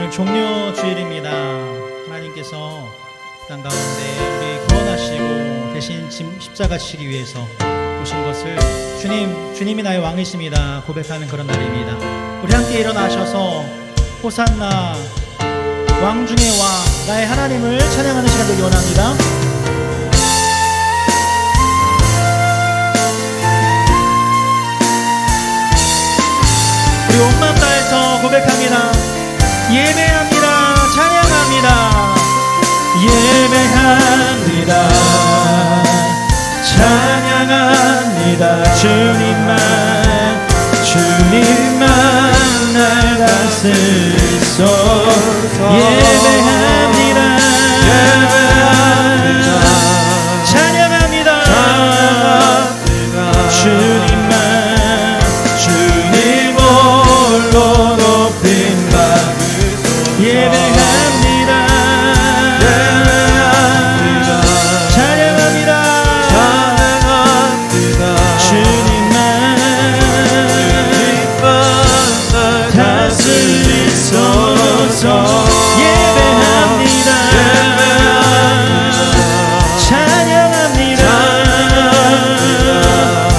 오늘 종려 주일입니다. 하나님께서 땅 가운데 우리 구원하시고 대신 십자가 지시기 위해서 오신 것을 주님이 나의 왕이십니다 고백하는 그런 날입니다. 우리 함께 일어나셔서 호산나 왕 중의 왕 나의 하나님을 찬양하는 시간 되기 원합니다. 우리 온 마음 다해서 고백합니다. 예배합니다. 찬양합니다. 예배합니다. 찬양합니다. 주님만 날 다스리소서. 예배합니다. 찬양합니다. 주님 홀로 높임 받으소서. 예배합니다. 찬양합니다. 주님만 다스리소서. 예배합니다. 찬양합니다.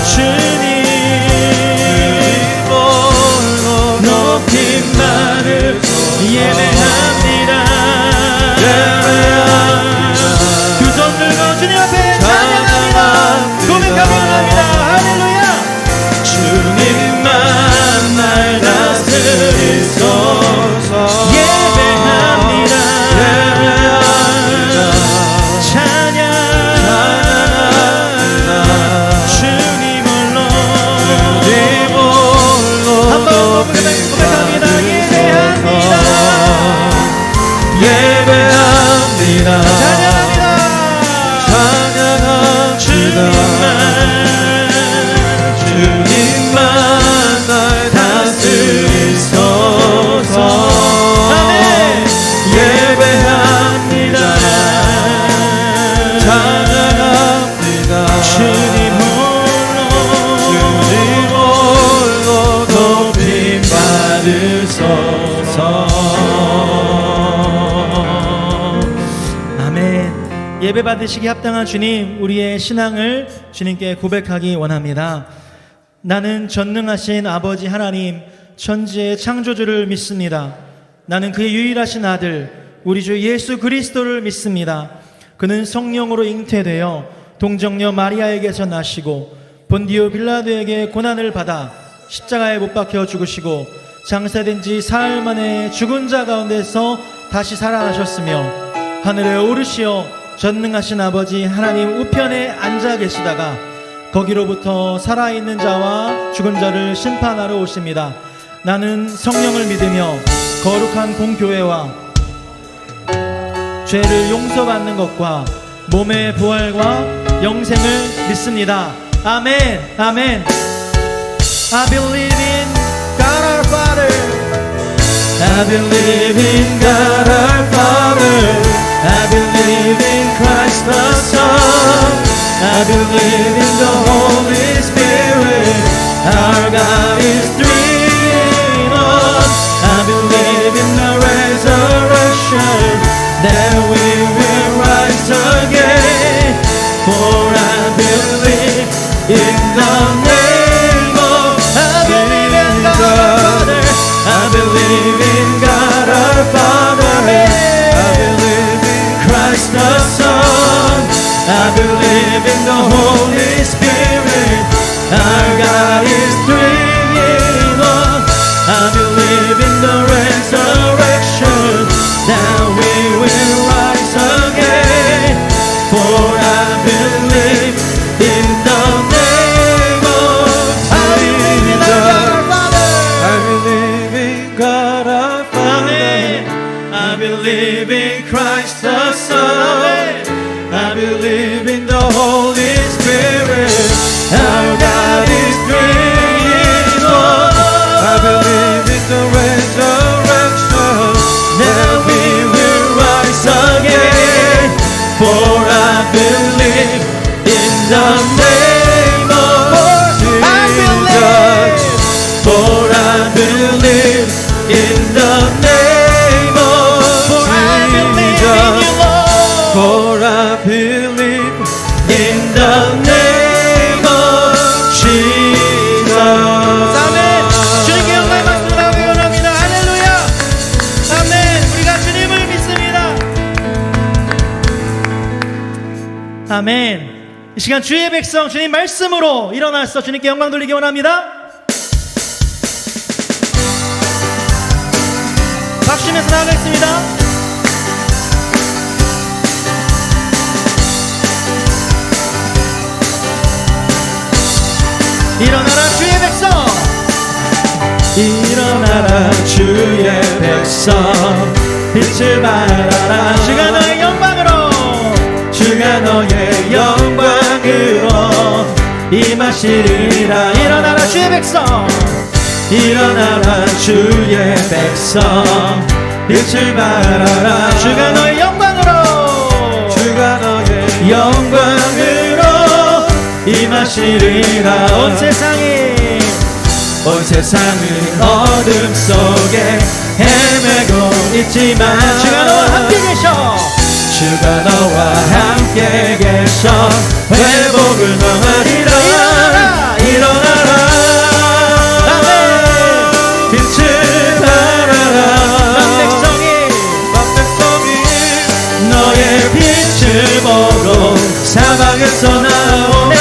주님 높임 받을 예배합니다. 두 손 들고 주님 앞에 찬양합니다. 고백하며 합니다. 할렐루야. 주님만 날 다스리소서. 예배합니다. 찬양 주님 홀로 한번 고백합니다. 예배합니다. 찬양합니다. 주님만 날 다스리소서. 아멘. 예배합니다. 찬양합니다. 주님 홀로 높임 받으소서. 아멘. 예배 받으시기 합당한 주님, 우리의 신앙을 주님께 고백하기 원합니다. 나는 전능하신 아버지 하나님, 천지의 창조주를 믿습니다. 나는 그의 유일하신 아들, 우리 주 예수 그리스도를 믿습니다. 그는 성령으로 잉태되어 동정녀 마리아에게서 나시고 본디오 빌라도에게 고난을 받아 십자가에 못 박혀 죽으시고 장사된 지 사흘 만에 죽은 자 가운데서 다시 살아나셨으며 하늘에 오르시어 전능하신 아버지 하나님 우편에 앉아 계시다가 거기로부터 살아있는 자와 죽은 자를 심판하러 오십니다. 나는 성령을 믿으며 거룩한 공교회와 죄를 용서받는 것과 몸의 부활과 영생을 믿습니다. 아멘. 아멘. I believe in God our Father. I believe in God our Father. I believe in Christ the Son. I believe in the Holy Spirit. Our God is three in one. I believe in the resurrection, that we will rise again. For I believe in the name of, I believe in God our Father. I believe in God our Father. I believe in Christ the Son. I believe in the Holy Spirit. Our God is three in 시간 주의 백성 주님 말씀으로 일어나서 주님께 영광 돌리기 원합니다. 박수치면서 나아가겠습니다. 일어나라 주의 백성, 일어나라 주의 백성, 빛을 발하라. 주가 너의 영광으로, 주가 너의 영광으로 임하시리라. 일어나라 주의 백성, 일어나라 주의 백성, 빛을 발하라. 주가 너의 영광으로, 주가 너의 영광으로 임하시리라. 온 세상이 어둠 속에 헤매고 있지만 주가 너와 함께 계셔, 주가 너와 함께 계셔 회복을 너하리라. 일어나라 아멘. 빛을 발하라. 만백성이 너의 빛을 보고 사방에서 나오네.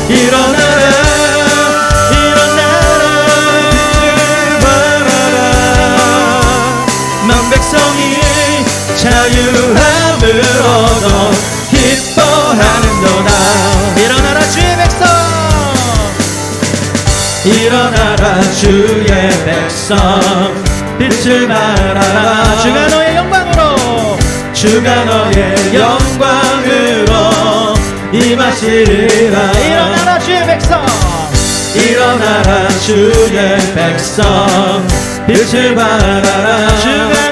일어나라 자유함을 얻어 기뻐하는도다. 일어나라 주의 백성, 일어나라 주의 백성, 빛을 발하라. 주가 너의 영광으로, 주가 너의 영광으로 임하시리라. 일어나라 주의 백성, 일어나라 주의 백성, 빛을 발하라. 주가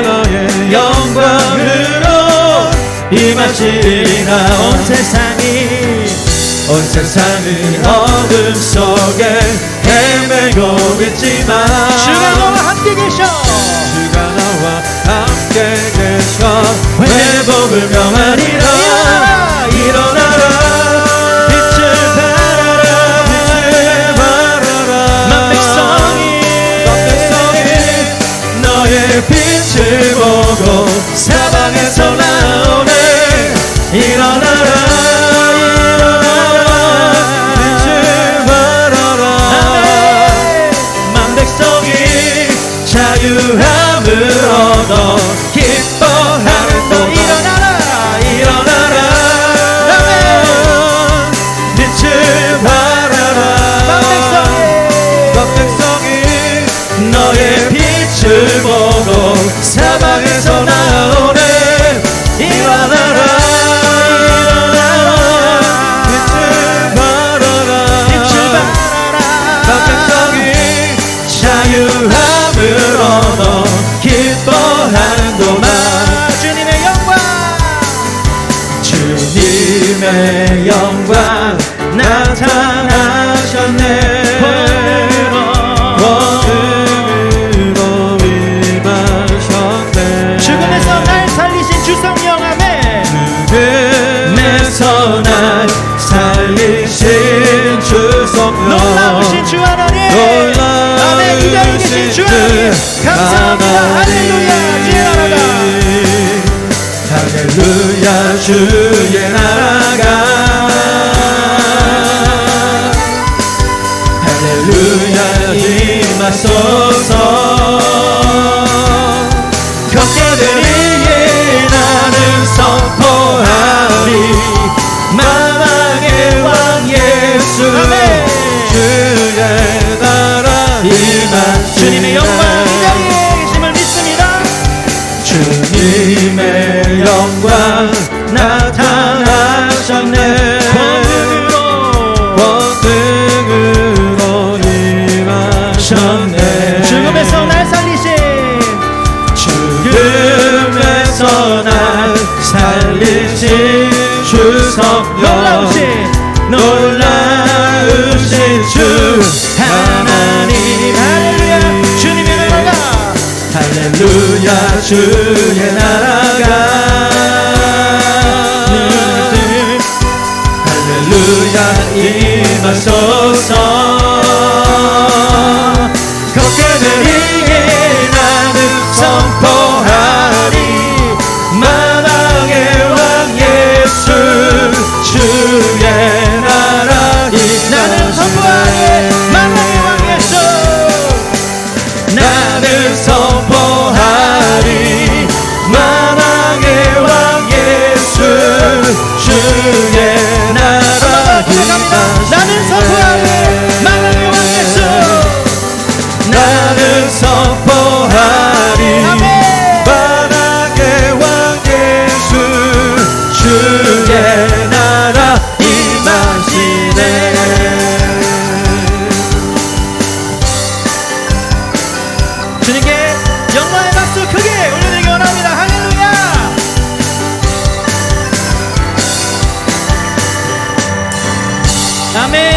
너의 영광으로 임하시리라. 온 세상이 어둠 속에 헤매고 있지만 주가 너와 함께 계셔, 주가 너와 함께 계셔 회복을 명하리라. 일어나라 빛을 발하라. 빛을 발하라. 만백성이 너의 빛을 보고 사방에서 나오네. 일어나라 빛을 발하라. 만백성이 자유함을 얻어 기뻐하는도다. 일어나라 빛을 발하라. 만백성이 너의 빛을 보고 사방에서 나오네. 일어나라 빛을 발하라. 만백성이 자유함을 얻어 기뻐하는도다. 주님의 영광 나타나셨네. 죽음에서 날 살리신 주 성령 아멘. 죽음에서 날 살리신 주 성령, 놀라우신 주 하나님 아멘. 기다리고 계신 주 하나님 감사합니다. 할렐루야 주의 나라가, 할렐루야 주의 나라가, 할렐루야 임하소서. 격제들이 나는 선포하리. 만왕의 왕 예수 주의 나라 임하시네. 주님의 영광 이 자리에 계심을 믿습니다. 주님의 영광 나타나셨네. 권능으로 임하셨네. 죽음에서 날 살리신, 죽음에서 날 살리신 주 성령, 놀라우신 주 하나님. 할렐루야 주님의 나라가, 할렐루야 주의 나라가, 할렐루야 임하소서. 걷게되리에 나는 선포하리. 만왕의 왕 예수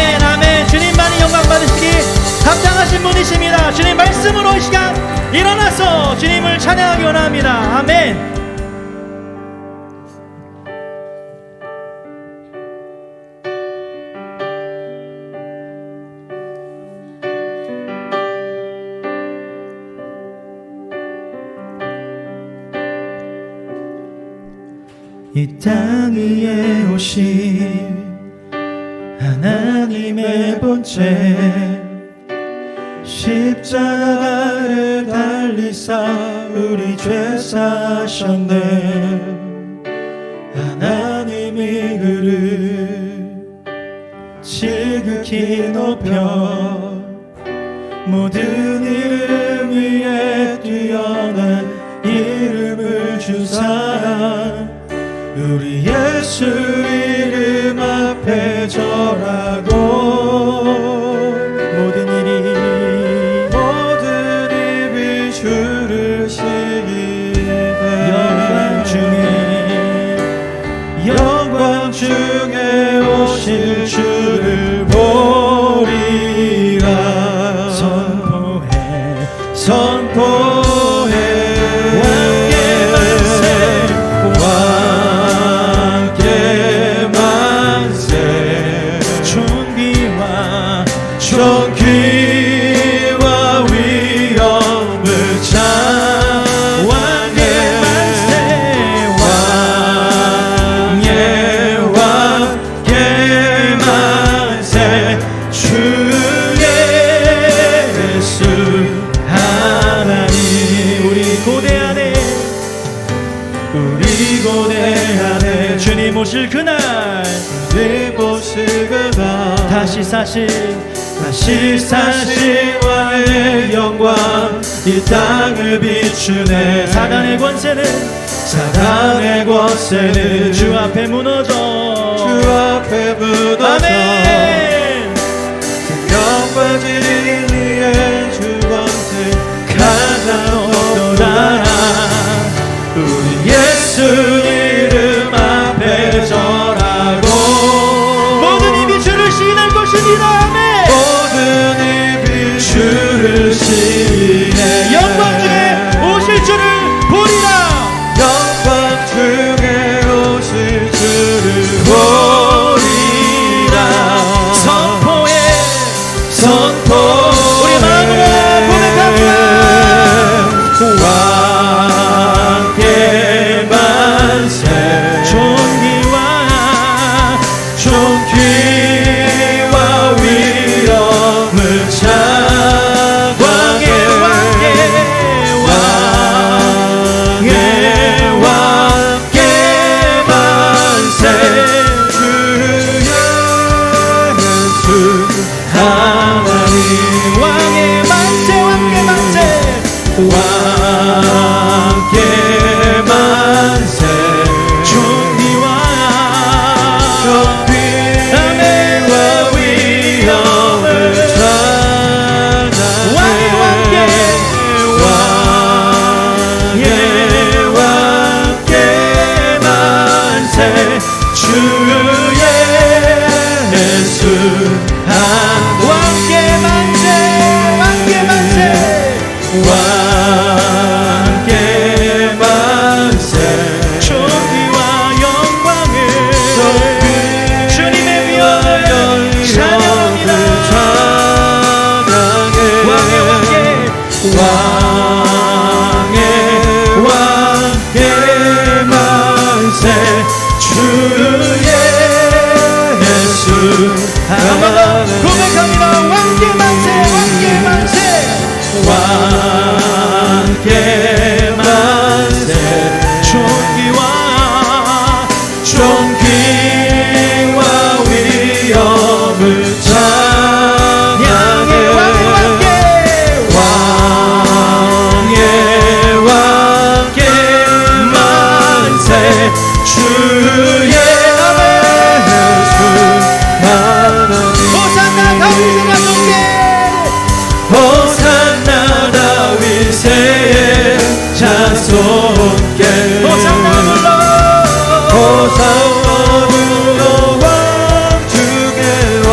아멘 아멘. 주님만이 영광 받으시기 합당하신 분이십니다. 주님 말씀으로 이 시간 일어나서 주님을 찬양하기 원합니다. 아멘. 이 땅 위에 오신 하나님의 본체 십자가를 달리사 우리 죄 사셨네. 하나님이 그를 지극히 높여 모든 이름 위에 뛰어난 이름을 주사 우리 예수 이름 앞에 절하고 모든 입이 주를 시기되 영광 중에 오실 주를 보리라. 선포해 존귀와 위엄을 왕의 만세 주 예수 하나님. 우리 고대 안에 주님 오실 그날 다시 사실 왕의 영광 이 땅을 비추네. 사단의 권세는 주 앞에 무너져 아멘. 영광 진리의 주 권세 가장 우리 예수 이름 앞에 절하고 모든 입이 주를 시인할 것입니다. 모든 입이 주를 시인해 영광 중에 오실 주를 보리라. 영광 중에 오실 주를 보리라. 선포 우리 마음으로 고백합니다. 왕께 만세 존귀와 위엄을 왕의 왕께 만세 주 예수 하나님. 왕의 만세 왕께 만세 존귀와 위엄을 왕의 왕께 만세 주 예수 왕께 만세 왕께 만세 존귀와 영광을 주님의 위엄을 찬양합니다. 왕께 만세 주 예수 한번 더 고백합니다. 왕께 만세 왕께 만세 존귀와 위엄을 찬양해. 왕께 만세 주 예수 하나님. 호산나 다윗의 자손께 호산나 다윗의 자손께 호산나 불러 왕 중의 왕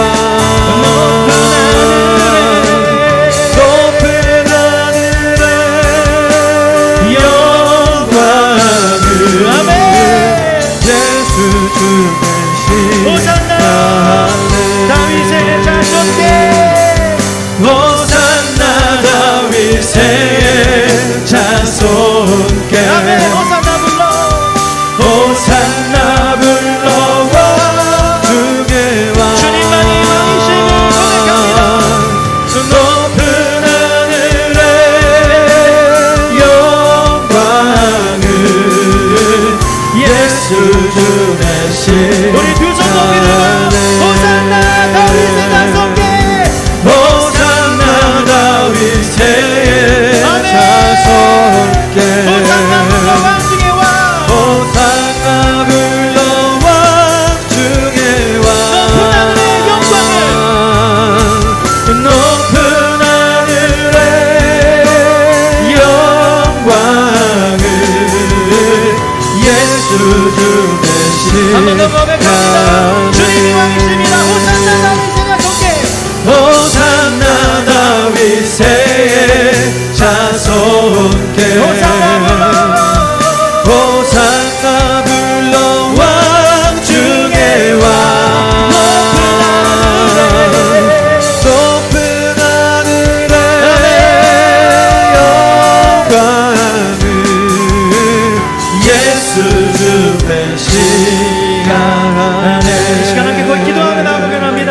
다윗의 자손께 호산나 불러 왕 중의 왕 높은 하늘에 영광을 예수 주 배시하네. 이 시간 함께 거기 기도하며 나아가게 합니다.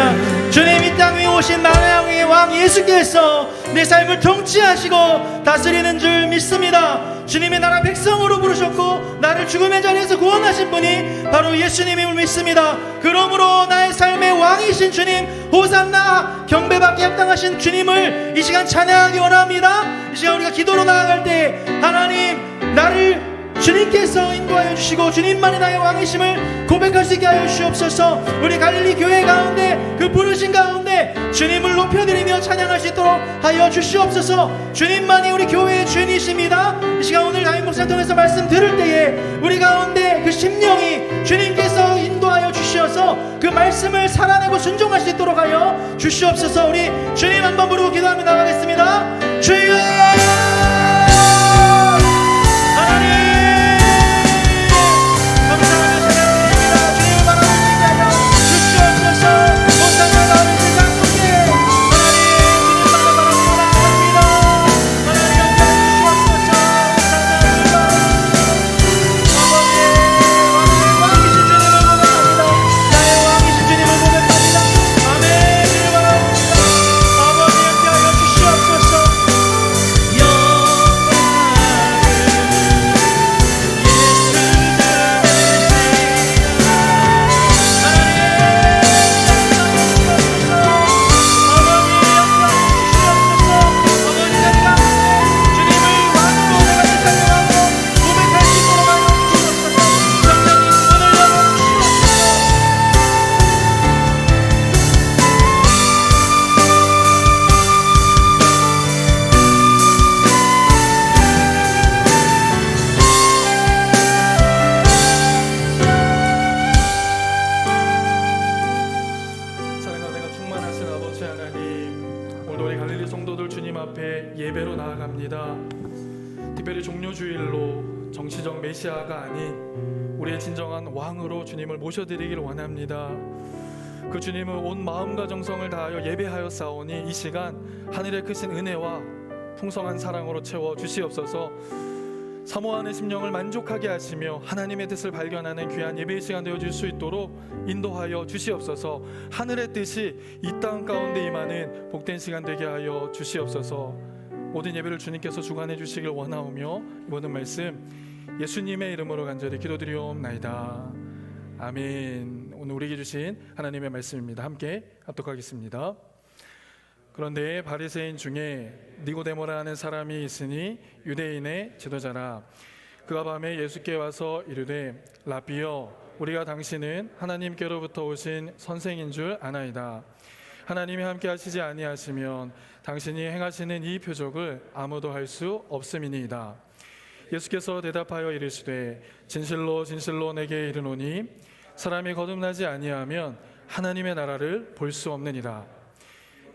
주님, 이 땅 위에 오신 만왕의 왕 예수께서 내 삶을 통치하시고 다스리는 줄 믿습니다. 주님의 나라 백성으로 부르셨고 나를 죽음의 자리에서 구원하신 분이 바로 예수님임을 믿습니다. 그러므로 나의 삶의 왕이신 주님, 호산나 경배받기 합당하신 주님을 이 시간 찬양하기 원합니다. 이 시간 우리가 기도로 나아갈 때 하나님, 나를 주님께서 인도하여 주시고 주님만이 나의 왕이심을 고백할 수 있게 하여 주시옵소서. 우리 갈릴리 교회 가운데 그 부르신 가운데 주님을 높여드리며 찬양할 수 있도록 하여 주시옵소서. 주님만이 우리 교회의 주인이십니다. 이 시간 오늘 담임 목사를 통해서 말씀 들을 때에 우리 가운데 그 심령이 주님께서 인도하여 주시어서 그 말씀을 살아내고 순종할 수 있도록 하여 주시옵소서. 우리 주님 한번 부르고 기도하며 나가겠습니다. 주여 예배로 나아갑니다. 특별히 종료주일로 정치적 메시아가 아닌 우리의 진정한 왕으로 주님을 모셔드리기를 원합니다. 그 주님을 온 마음과 정성을 다하여 예배하여 싸우니 이 시간 하늘의 크신 은혜와 풍성한 사랑으로 채워 주시옵소서. 사모하는 심령을 만족하게 하시며 하나님의 뜻을 발견하는 귀한 예배의 시간 되어줄 수 있도록 인도하여 주시옵소서. 하늘의 뜻이 이 땅 가운데 임하는 복된 시간 되게 하여 주시옵소서. 모든 예배를 주님께서 주관해 주시길 원하오며 모든 말씀 예수님의 이름으로 간절히 기도드리옵나이다. 아멘. 오늘 우리에게 주신 하나님의 말씀입니다. 함께 합독하겠습니다. 그런데 바리새인 중에 니고데모라는 사람이 있으니 유대인의 지도자라. 그가 밤에 예수께 와서 이르되 라비여, 우리가 당신은 하나님께로부터 오신 선생인 줄 아나이다. 하나님이 함께 하시지 아니하시면 당신이 행하시는 이 표적을 아무도 할 수 없음이니이다. 예수께서 대답하여 이르시되 진실로 진실로 내게 이르노니 사람이 거듭나지 아니하면 하나님의 나라를 볼 수 없느니라.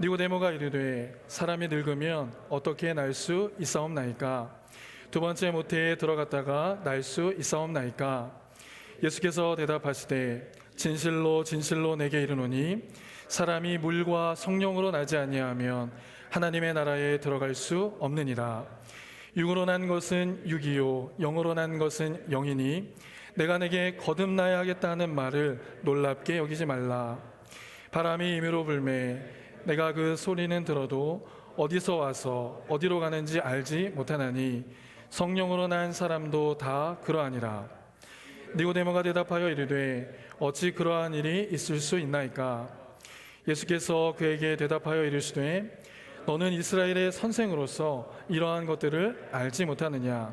니고데모가 이르되 사람이 늙으면 어떻게 날 수 있사옵나이까? 두 번째 모태에 들어갔다가 날 수 있사옵나이까? 예수께서 대답하시되 진실로 진실로 내게 이르노니 사람이 물과 성령으로 나지 아니하면 하나님의 나라에 들어갈 수 없느니라. 육으로 난 것은 육이요 영으로 난 것은 영이니 내가 내게 거듭나야 하겠다 하는 말을 놀랍게 여기지 말라. 바람이 임의로 불매 내가 그 소리는 들어도 어디서 와서 어디로 가는지 알지 못하나니 성령으로 난 사람도 다 그러하니라. 니고데모가 대답하여 이르되 어찌 그러한 일이 있을 수 있나이까? 예수께서 그에게 대답하여 이르시되 너는 이스라엘의 선생으로서 이러한 것들을 알지 못하느냐?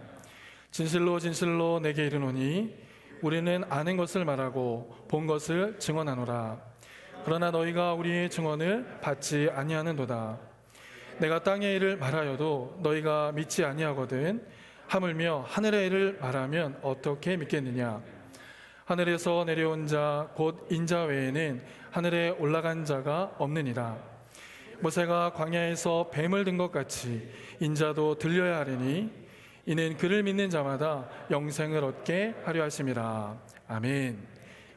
진실로 진실로 내게 이르노니 우리는 아는 것을 말하고 본 것을 증언하노라. 그러나 너희가 우리의 증언을 받지 아니하는도다. 내가 땅의 일을 말하여도 너희가 믿지 아니하거든. 하물며 하늘의 일을 말하면 어떻게 믿겠느냐? 하늘에서 내려온 자 곧 인자 외에는 하늘에 올라간 자가 없느니라. 모세가 광야에서 뱀을 든 것 같이 인자도 들려야 하리니 이는 그를 믿는 자마다 영생을 얻게 하려 하심이라. 아멘.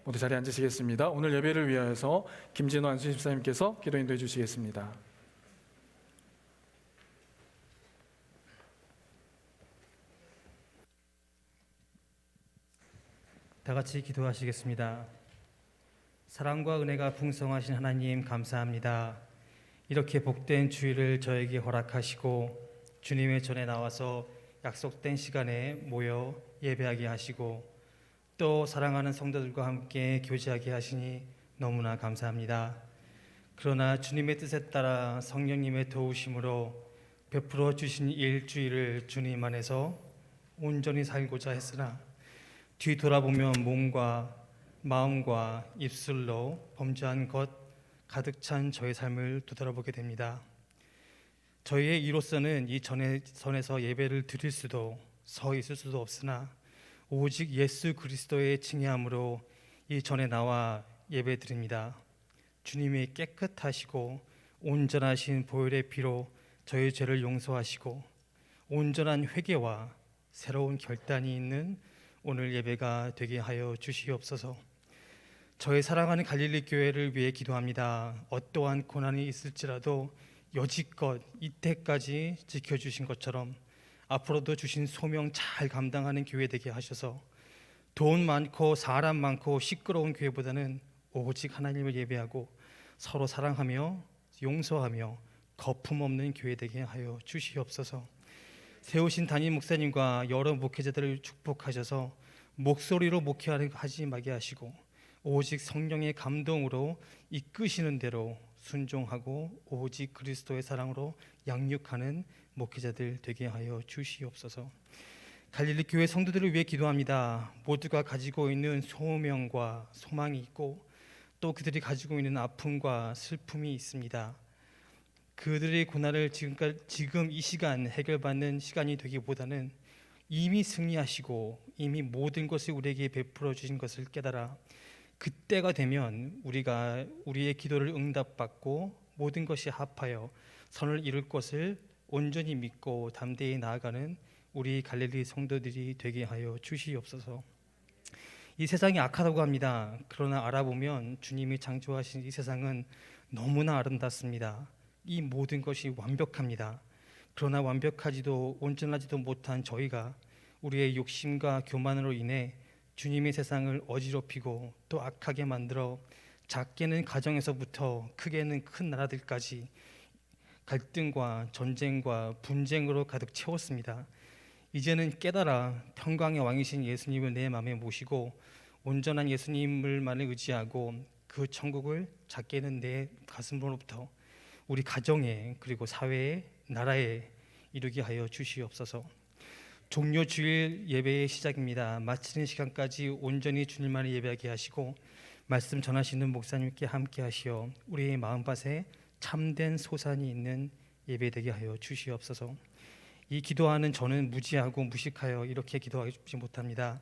모두 자리에 앉으시겠습니다. 오늘 예배를 위하여서 김진호 안수 집사님께서 기도 인도해 주시겠습니다. 다 같이 기도하시겠습니다. 사랑과 은혜가 풍성하신 하나님 감사합니다. 이렇게 복된 주일을 저에게 허락하시고 주님의 전에 나와서 약속된 시간에 모여 예배하게 하시고 또 사랑하는 성도들과 함께 교제하게 하시니 너무나 감사합니다. 그러나 주님의 뜻에 따라 성령님의 도우심으로 베풀어 주신 일주일을 주님 안에서 온전히 살고자 했으나 뒤돌아보면 몸과 마음과 입술로 범죄한 것 가득 찬 저의 삶을 되돌아보게 됩니다. 저희의 이로서는 이 전에서 예배를 드릴 수도 서 있을 수도 없으나 오직 예수 그리스도의 칭의함으로 이 전에 나와 예배 드립니다. 주님이 깨끗하시고 온전하신 보혈의 피로 저희 죄를 용서하시고 온전한 회개와 새로운 결단이 있는 오늘 예배가 되게 하여 주시옵소서. 저의 사랑하는 갈릴리 교회를 위해 기도합니다. 어떠한 고난이 있을지라도 여지껏 이때까지 지켜주신 것처럼 앞으로도 주신 소명 잘 감당하는 교회 되게 하셔서 돈 많고 사람 많고 시끄러운 교회보다는 오직 하나님을 예배하고 서로 사랑하며 용서하며 거품 없는 교회 되게 하여 주시옵소서. 세우신 담임 목사님과 여러 목회자들을 축복하셔서 목소리로 목회하지 마게 하시고 오직 성령의 감동으로 이끄시는 대로 순종하고 오직 그리스도의 사랑으로 양육하는 목회자들 되게 하여 주시옵소서. 갈릴리 교회 성도들을 위해 기도합니다. 모두가 가지고 있는 소명과 소망이 있고 또 그들이 가지고 있는 아픔과 슬픔이 있습니다. 그들의 고난을 지금 이 시간 해결받는 시간이 되기보다는 이미 승리하시고 이미 모든 것을 우리에게 베풀어 주신 것을 깨달아 그때가 되면 우리가 우리의 기도를 응답받고 모든 것이 합하여 선을 이룰 것을 온전히 믿고 담대히 나아가는 우리 갈릴리 성도들이 되게 하여 주시옵소서. 이 세상이 악하다고 합니다. 그러나 알아보면 주님이 창조하신 이 세상은 너무나 아름답습니다. 이 모든 것이 완벽합니다. 그러나 완벽하지도 온전하지도 못한 저희가 우리의 욕심과 교만으로 인해 주님의 세상을 어지럽히고 또 악하게 만들어 작게는 가정에서부터 크게는 큰 나라들까지 갈등과 전쟁과 분쟁으로 가득 채웠습니다. 이제는 깨달아 평강의 왕이신 예수님을 내 마음에 모시고 온전한 예수님을만을 의지하고 그 천국을 작게는 내 가슴으로부터 우리 가정에 그리고 사회에 나라에 이루게 하여 주시옵소서. 종료 주일 예배의 시작입니다. 마치는 시간까지 온전히 주님만을 예배하게 하시고 말씀 전하시는 목사님께 함께 하시어 우리의 마음밭에 참된 소산이 있는 예배 되게 하여 주시옵소서. 이 기도하는 저는 무지하고 무식하여 이렇게 기도하지 못합니다.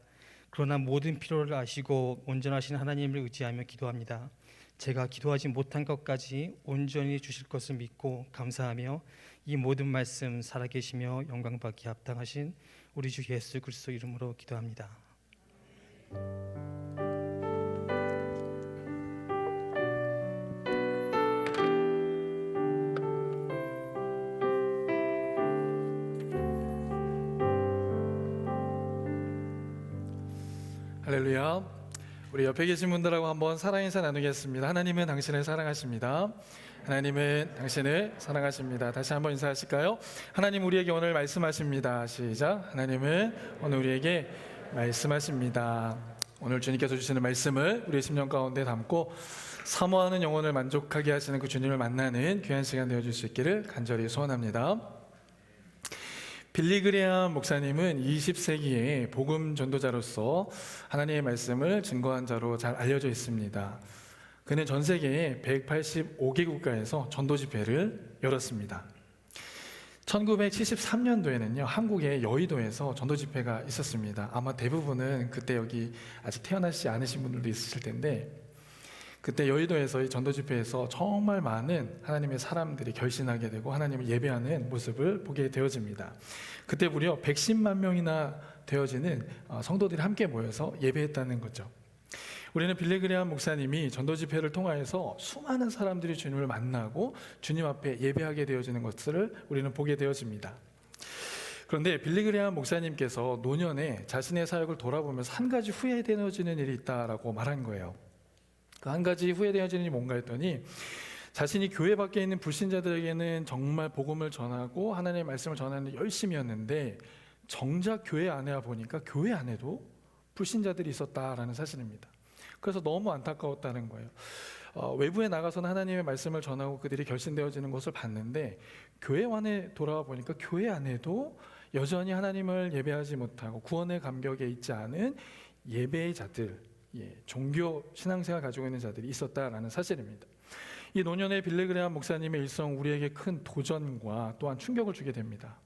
그러나 모든 필요를 아시고 온전하신 하나님을 의지하며 기도합니다. 제가 기도하지 못한 것까지 온전히 주실 것을 믿고 감사하며 이 모든 말씀 살아계시며 영광받기 합당하신 우리 주 예수 그리스도 이름으로 기도합니다. 할렐루야. 우리 옆에 계신 분들하고 한번 사랑 인사 나누겠습니다. 하나님은 당신을 사랑하십니다. 하나님은 당신을 사랑하십니다. 다시 한번 인사하실까요? 하나님 우리에게 오늘 말씀하십니다. 시작. 하나님은 오늘 우리에게 말씀하십니다. 오늘 주님께서 주시는 말씀을 우리의 심령 가운데 담고 사모하는 영혼을 만족하게 하시는 그 주님을 만나는 귀한 시간 되어줄 수 있기를 간절히 소원합니다. 빌리 그레함 목사님은 20세기의 복음 전도자로서 하나님의 말씀을 증거한 자로 잘 알려져 있습니다. 그는 전 세계 185개 국가에서 전도 집회를 열었습니다. 1973년도에는요 한국의 여의도에서 전도 집회가 있었습니다. 아마 대부분은 그때 여기 아직 태어나시지 않으신 분들도 있으실 텐데 그때 여의도에서 이 전도 집회에서 정말 많은 하나님의 사람들이 결신하게 되고 하나님을 예배하는 모습을 보게 되어집니다. 그때 무려 110만 명이나 되어지는 성도들이 함께 모여서 예배했다는 거죠. 우리는 빌리그레암 목사님이 전도 집회를 통하여서 수많은 사람들이 주님을 만나고 주님 앞에 예배하게 되어지는 것을 우리는 보게 되어집니다. 그런데 빌리그레암 목사님께서 노년에 자신의 사역을 돌아보면서 한 가지 후회되어지는 일이 있다라고 말한 거예요. 그 한 가지 후회되어지는 일이 뭔가 했더니 자신이 교회 밖에 있는 불신자들에게는 정말 복음을 전하고 하나님의 말씀을 전하는 데 열심이었는데 정작 교회 안에 와 보니까 교회 안에도 불신자들이 있었다라는 사실입니다. 그래서 너무 안타까웠다는 거예요. 외부에 나가서는 하나님의 말씀을 전하고 그들이 결신되어지는 것을 봤는데 교회 안에 돌아와 보니까 교회 안에도 여전히 하나님을 예배하지 못하고 구원의 감격에 있지 않은 예배의 자들, 종교 신앙생활 가지고 있는 자들이 있었다라는 사실입니다. 이 노년의 빌리그레암 목사님의 일성 우리에게 큰 도전과 또한 충격을 주게 됩니다.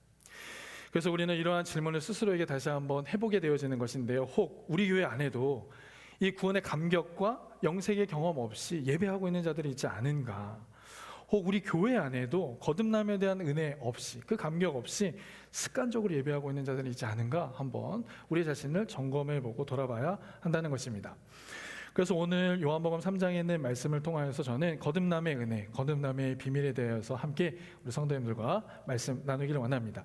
그래서 우리는 이러한 질문을 스스로에게 다시 한번 해보게 되어지는 것인데요. 혹 우리 교회 안에도 이 구원의 감격과 영생의 경험 없이 예배하고 있는 자들이 있지 않은가? 혹 우리 교회 안에도 거듭남에 대한 은혜 없이 그 감격 없이 습관적으로 예배하고 있는 자들이 있지 않은가? 한번 우리 자신을 점검해보고 돌아봐야 한다는 것입니다. 그래서 오늘 요한복음 3장에 있는 말씀을 통하여서 저는 거듭남의 은혜, 거듭남의 비밀에 대해서 함께 우리 성도님들과 말씀 나누기를 원합니다.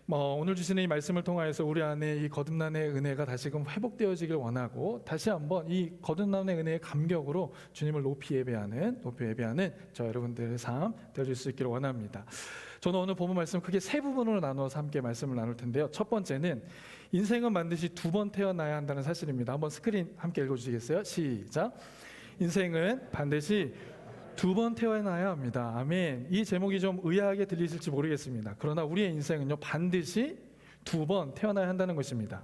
오늘 주시는 이 말씀을 통하여서 우리 안에 이 거듭남의 은혜가 다시금 회복되어지길 원하고 다시 한번 이 거듭남의 은혜의 감격으로 주님을 높이 예배하는 저 여러분들의 삶 되어질 수 있기를 원합니다. 저는 오늘 본문 말씀 크게 세 부분으로 나누어서 함께 말씀을 나눌 텐데요. 첫 번째는 인생은 반드시 2번 태어나야 한다는 사실입니다. 한번 스크린 함께 읽어주시겠어요? 시작. 인생은 반드시 2번 태어나야 합니다. 아멘. 이 제목이 좀 의아하게 들리실지 모르겠습니다. 그러나 우리의 인생은요 반드시 2번 태어나야 한다는 것입니다.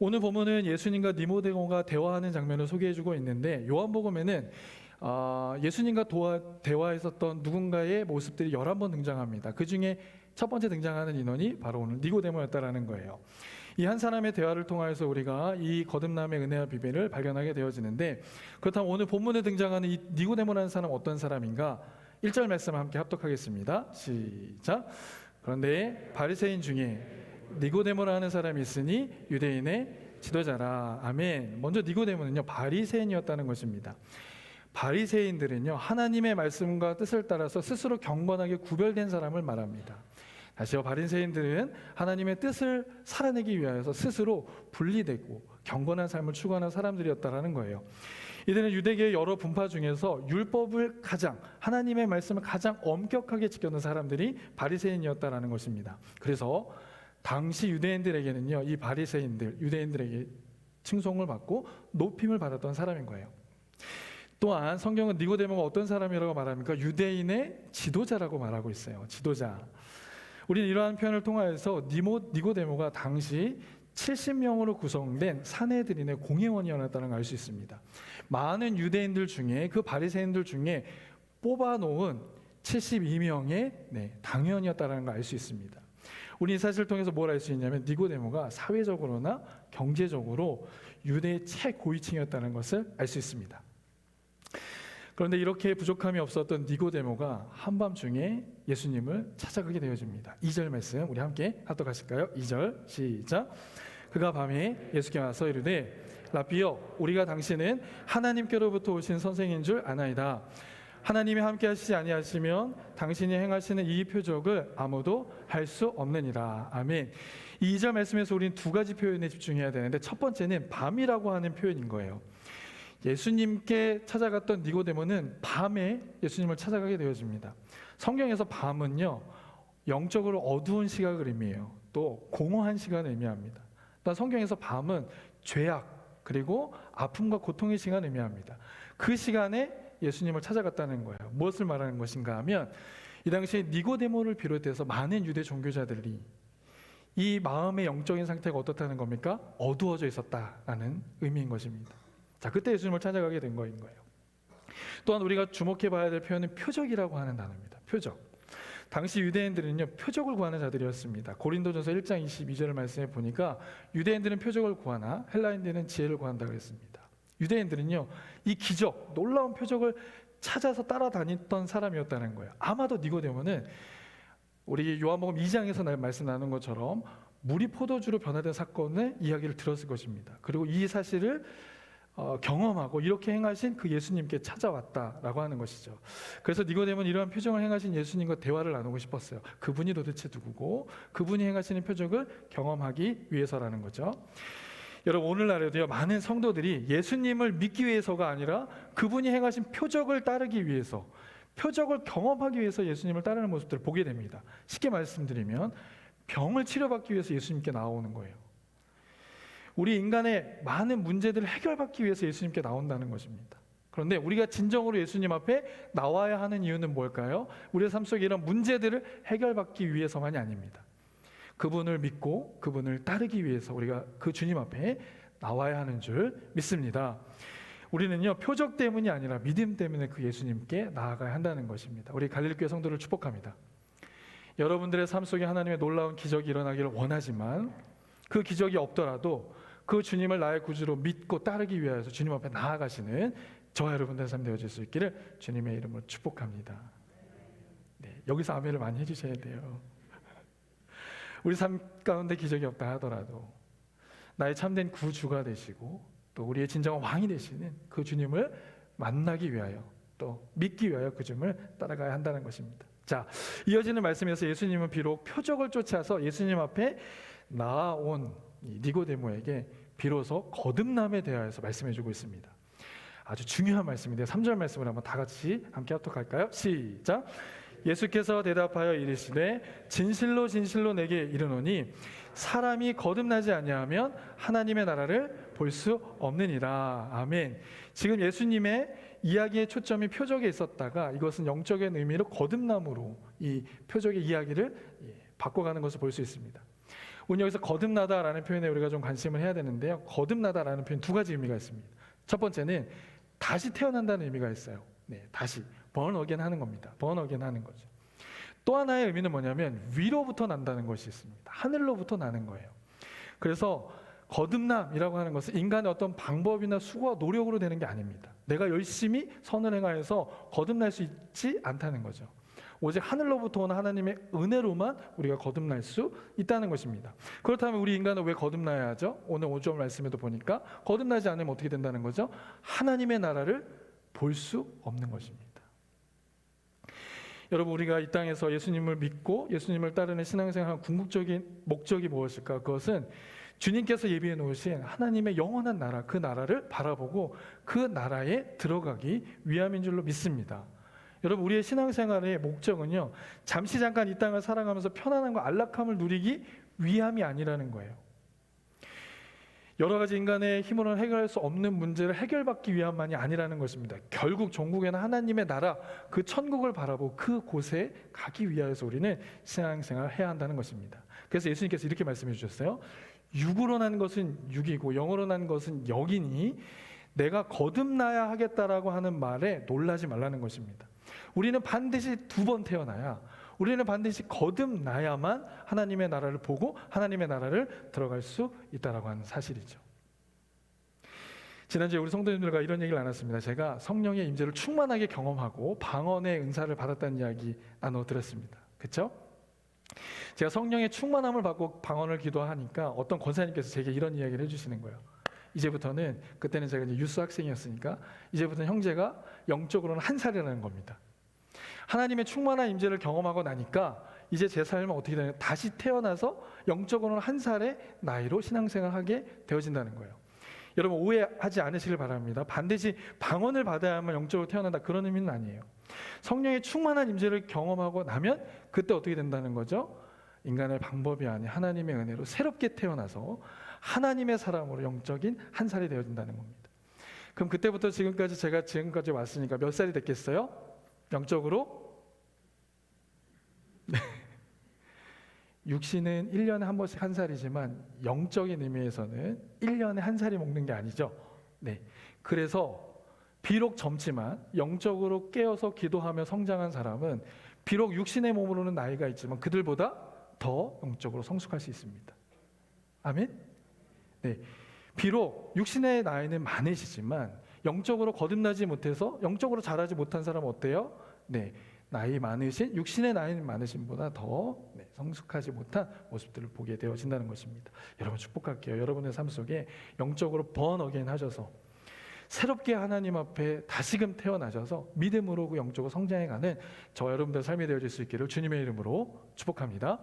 오늘 본문은 예수님과 니고데모가 대화하는 장면을 소개해주고 있는데 요한복음에는 예수님과 대화했었던 누군가의 모습들이 11번 등장합니다. 그 중에 첫 번째 등장하는 인원이 바로 오늘 니고데모였다라는 거예요. 이 한 사람의 대화를 통하여서 우리가 이 거듭남의 은혜와 비밀을 발견하게 되어지는데 그렇다면 오늘 본문에 등장하는 이 니고데모라는 사람은 어떤 사람인가? 1절 말씀을 함께 합독하겠습니다. 시작. 그런데 바리새인 중에 니고데모라는 사람이 있으니 유대인의 지도자라. 아멘. 먼저 니고데모는요 바리새인이었다는 것입니다. 바리새인들은요 하나님의 말씀과 뜻을 따라서 스스로 경건하게 구별된 사람을 말합니다. 다시요 바리새인들은 하나님의 뜻을 살아내기 위하여서 스스로 분리되고 경건한 삶을 추구하는 사람들이었다라는 거예요. 이들은 유대계의 여러 분파 중에서 율법을 하나님의 말씀을 가장 엄격하게 지켰던 사람들이 바리새인이었다라는 것입니다. 그래서 당시 유대인들에게는요 이 바리새인들 유대인들에게 칭송을 받고 높임을 받았던 사람인 거예요. 또한 성경은 니고데모가 어떤 사람이라고 말합니까? 유대인의 지도자라고 말하고 있어요. 지도자. 우리는 이러한 표현을 통하여서 니고데모가 당시 70명으로 구성된 사내들인의 공회원이었다는 걸 알 수 있습니다. 많은 유대인들 중에 그 바리새인들 중에 뽑아놓은 72명의 당회원이었다는 걸 알 수 있습니다. 우리 이 사실을 통해서 뭘 알 수 있냐면 니고데모가 사회적으로나 경제적으로 유대의 최고위층이었다는 것을 알 수 있습니다. 그런데 이렇게 부족함이 없었던 니고데모가 한밤중에 예수님을 찾아가게 되어집니다. 2절 말씀 우리 함께 합독하실까요? 2절 시작. 그가 밤에 예수께 와서 이르되 라삐여 우리가 당신은 하나님께로부터 오신 선생인 줄 아나이다. 하나님이 함께 하시지 아니하시면 당신이 행하시는 이 표적을 아무도 할 수 없느니라. 아멘. 이 2절 말씀에서 우리는 두 가지 표현에 집중해야 되는데 첫 번째는 밤이라고 하는 표현인 거예요. 예수님께 찾아갔던 니고데모는 밤에 예수님을 찾아가게 되어집니다. 성경에서 밤은요 영적으로 어두운 시각을 의미해요. 또 공허한 시간을 의미합니다. 또 성경에서 밤은 죄악 그리고 아픔과 고통의 시간을 의미합니다. 그 시간에 예수님을 찾아갔다는 거예요. 무엇을 말하는 것인가 하면 이 당시에 니고데모를 비롯해서 많은 유대 종교자들이 이 마음의 영적인 상태가 어떻다는 겁니까? 어두워져 있었다라는 의미인 것입니다. 자, 그때 예수님을 찾아가게 된 거인 거예요. 또한 우리가 주목해 봐야 될 표현은 표적이라고 하는 단어입니다. 표적. 당시 유대인들은요 표적을 구하는 자들이었습니다. 고린도전서 1장 22절 말씀에 보니까 유대인들은 표적을 구하나 헬라인들은 지혜를 구한다고 했습니다. 유대인들은요, 이 기적, 놀라운 표적을 찾아서 따라다녔던 사람이었다는 거예요. 아마도 니고데모는 우리 요한복음 2장에서 말씀 나눈 것처럼 물이 포도주로 변화된 사건의 이야기를 들었을 것입니다. 그리고 이 사실을 경험하고 이렇게 행하신 그 예수님께 찾아왔다라고 하는 것이죠. 그래서 니고데모는 이러한 표적을 행하신 예수님과 대화를 나누고 싶었어요. 그분이 도대체 누구고 그분이 행하시는 표적을 경험하기 위해서라는 거죠. 여러분, 오늘날에도요, 많은 성도들이 예수님을 믿기 위해서가 아니라 그분이 행하신 표적을 따르기 위해서, 표적을 경험하기 위해서 예수님을 따르는 모습들을 보게 됩니다. 쉽게 말씀드리면 병을 치료받기 위해서 예수님께 나오는 거예요. 우리 인간의 많은 문제들을 해결받기 위해서 예수님께 나온다는 것입니다. 그런데 우리가 진정으로 예수님 앞에 나와야 하는 이유는 뭘까요? 우리의 삶 속에 이런 문제들을 해결받기 위해서만이 아닙니다. 그분을 믿고 그분을 따르기 위해서 우리가 그 주님 앞에 나와야 하는 줄 믿습니다. 우리는요, 표적 때문이 아니라 믿음 때문에 그 예수님께 나아가야 한다는 것입니다. 우리 갈릴교회 성도를 축복합니다. 여러분들의 삶 속에 하나님의 놀라운 기적이 일어나기를 원하지만 그 기적이 없더라도 그 주님을 나의 구주로 믿고 따르기 위해서 주님 앞에 나아가시는 저와 여러분들의 삶 되어질 수 있기를 주님의 이름으로 축복합니다. 네, 여기서 아멘을 많이 해주셔야 돼요. 우리 삶 가운데 기적이 없다 하더라도 나의 참된 구주가 되시고 또 우리의 진정한 왕이 되시는 그 주님을 만나기 위하여 또 믿기 위하여 그 주님을 따라가야 한다는 것입니다. 자, 이어지는 말씀에서 예수님은 비록 표적을 쫓아서 예수님 앞에 나아온 니고데모에게 비로소 거듭남에 대하여서 말씀해주고 있습니다. 아주 중요한 말씀인데요. 3절 말씀을 한번 다 같이 함께 합독할까요? 시작! 예수께서 대답하여 이르시되 진실로 진실로 내게 이르노니 사람이 거듭나지 아니하면 하나님의 나라를 볼 수 없느니라. 아멘. 지금 예수님의 이야기의 초점이 표적에 있었다가 이것은 영적인 의미로 거듭남으로 이 표적의 이야기를 바꿔가는 것을 볼 수 있습니다. 오늘 여기서 거듭나다라는 표현에 우리가 좀 관심을 해야 되는데요. 거듭나다라는 표현 두 가지 의미가 있습니다. 첫 번째는 다시 태어난다는 의미가 있어요. 네, 다시 born again 하는 겁니다. born again 하는 거죠. 또 하나의 의미는 뭐냐면 위로부터 난다는 것이 있습니다. 하늘로부터 나는 거예요. 그래서 거듭남이라고 하는 것은 인간의 어떤 방법이나 수고와 노력으로 되는 게 아닙니다. 내가 열심히 선을 행하여서 거듭날 수 있지 않다는 거죠. 오직 하늘로부터 오는 하나님의 은혜로만 우리가 거듭날 수 있다는 것입니다. 그렇다면 우리 인간은 왜 거듭나야 하죠? 오늘 5절 말씀에도 보니까 거듭나지 않으면 어떻게 된다는 거죠? 하나님의 나라를 볼 수 없는 것입니다. 여러분, 우리가 이 땅에서 예수님을 믿고 예수님을 따르는 신앙생활 궁극적인 목적이 무엇일까? 그것은 주님께서 예비해 놓으신 하나님의 영원한 나라, 그 나라를 바라보고 그 나라에 들어가기 위함인 줄로 믿습니다. 여러분, 우리의 신앙생활의 목적은요, 잠시 잠깐 이 땅을 살아가면서 편안함과 안락함을 누리기 위함이 아니라는 거예요. 여러 가지 인간의 힘으로는 해결할 수 없는 문제를 해결받기 위함만이 아니라는 것입니다. 결국 종국에는 하나님의 나라, 그 천국을 바라보고 그곳에 가기 위하여서 우리는 신앙생활을 해야 한다는 것입니다. 그래서 예수님께서 이렇게 말씀해 주셨어요. 육으로 난 것은 육이고 영으로 난 것은 영이니 내가 거듭나야 하겠다라고 하는 말에 놀라지 말라는 것입니다. 우리는 반드시 두 번 태어나야, 우리는 반드시 거듭나야만 하나님의 나라를 보고 하나님의 나라를 들어갈 수 있다라고 하는 사실이죠. 지난주에 우리 성도님들과 이런 얘기를 나눴습니다. 제가 성령의 임재를 충만하게 경험하고 방언의 은사를 받았다는 이야기 나눠드렸습니다. 그렇죠? 제가 성령의 충만함을 받고 방언을 기도하니까 어떤 권사님께서 제게 이런 이야기를 해주시는 거예요. 이제부터는, 그때는 제가 이제 유스 학생이었으니까 이제부터는 형제가 영적으로는 한 살이라는 겁니다. 하나님의 충만한 임재를 경험하고 나니까 이제 제 삶은 어떻게 되냐, 다시 태어나서 영적으로는 한 살의 나이로 신앙생활을 하게 되어진다는 거예요. 여러분, 오해하지 않으시길 바랍니다. 반드시 방언을 받아야만 영적으로 태어난다, 그런 의미는 아니에요. 성령의 충만한 임재를 경험하고 나면 그때 어떻게 된다는 거죠? 인간의 방법이 아닌 하나님의 은혜로 새롭게 태어나서 하나님의 사람으로 영적인 한 살이 되어진다는 겁니다. 그럼 그때부터 지금까지 제가 지금까지 왔으니까 몇 살이 됐겠어요? 영적으로? 네. 육신은 1년에 한 번씩 한 살이지만 영적인 의미에서는 1년에 한 살이 먹는 게 아니죠. 네. 그래서 비록 젊지만 영적으로 깨어서 기도하며 성장한 사람은 비록 육신의 몸으로는 나이가 있지만 그들보다 더 영적으로 성숙할 수 있습니다. 아멘? 네. 비록 육신의 나이는 많으시지만 영적으로 거듭나지 못해서 영적으로 자라지 못한 사람은 어때요? 네, 나이 많으신 육신의 나이는 많으신 보다 더 성숙하지 못한 모습들을 보게 되어진다는 것입니다. 여러분 축복할게요. 여러분의 삶 속에 영적으로 born again 하셔서 새롭게 하나님 앞에 다시금 태어나셔서 믿음으로 그 영적으로 성장해가는 저와 여러분들의 삶이 되어질 수 있기를 주님의 이름으로 축복합니다.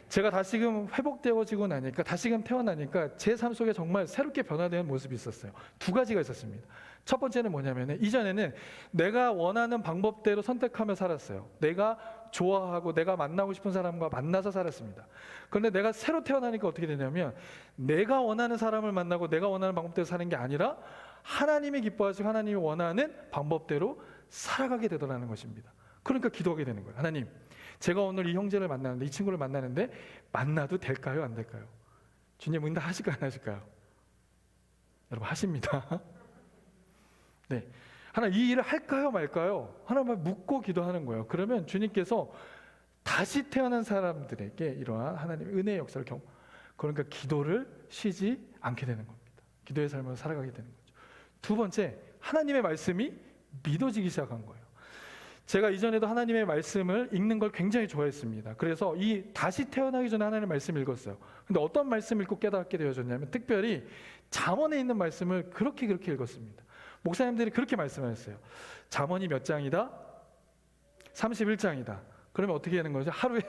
제가 다시금 회복되어지고 나니까 다시금 태어나니까 제 삶 속에 정말 새롭게 변화되는 모습이 있었어요. 두 가지가 있었습니다. 첫 번째는 뭐냐면 이전에는 내가 원하는 방법대로 선택하며 살았어요. 내가 좋아하고 내가 만나고 싶은 사람과 만나서 살았습니다. 그런데 내가 새로 태어나니까 어떻게 되냐면 내가 원하는 사람을 만나고 내가 원하는 방법대로 사는 게 아니라 하나님이 기뻐하시고 하나님이 원하는 방법대로 살아가게 되더라는 것입니다. 그러니까 기도하게 되는 거예요. 하나님, 제가 오늘 이 형제를 만나는데 이 친구를 만나는데 만나도 될까요? 안 될까요? 주님 응답하실까요? 안 하실까요? 여러분 하십니다. 네, 하나님 이 일을 할까요? 말까요? 하나님을 묻고 기도하는 거예요. 그러면 주님께서 다시 태어난 사람들에게 이러한 하나님의 은혜의 역사를 그러니까 기도를 쉬지 않게 되는 겁니다. 기도의 삶을 살아가게 되는 거죠. 두 번째, 하나님의 말씀이 믿어지기 시작한 거예요. 제가 이전에도 하나님의 말씀을 읽는 걸 굉장히 좋아했습니다. 그래서 이 다시 태어나기 전에 하나님의 말씀을 읽었어요. 근데 어떤 말씀을 읽고 깨닫게 되어졌냐면 특별히 잠언에 있는 말씀을 그렇게 읽었습니다. 목사님들이 그렇게 말씀하셨어요. 잠언이 몇 장이다? 31장이다. 그러면 어떻게 되는 거죠? 하루에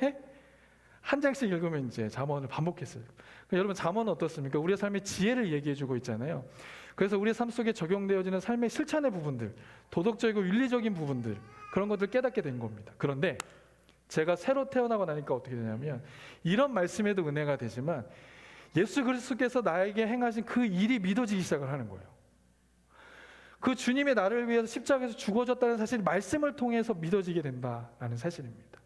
한 장씩 읽으면 이제 잠언을 반복했어요. 그러니까 여러분 잠언은 어떻습니까? 우리의 삶의 지혜를 얘기해주고 있잖아요. 그래서 우리의 삶 속에 적용되어지는 삶의 실천의 부분들, 도덕적이고 윤리적인 부분들, 그런 것들을 깨닫게 된 겁니다. 그런데 제가 새로 태어나고 나니까 어떻게 되냐면 이런 말씀에도 은혜가 되지만 예수 그리스도께서 나에게 행하신 그 일이 믿어지기 시작을 하는 거예요. 그 주님의 나를 위해서 십자가에서 죽어졌다는 사실이 말씀을 통해서 믿어지게 된다라는 사실입니다.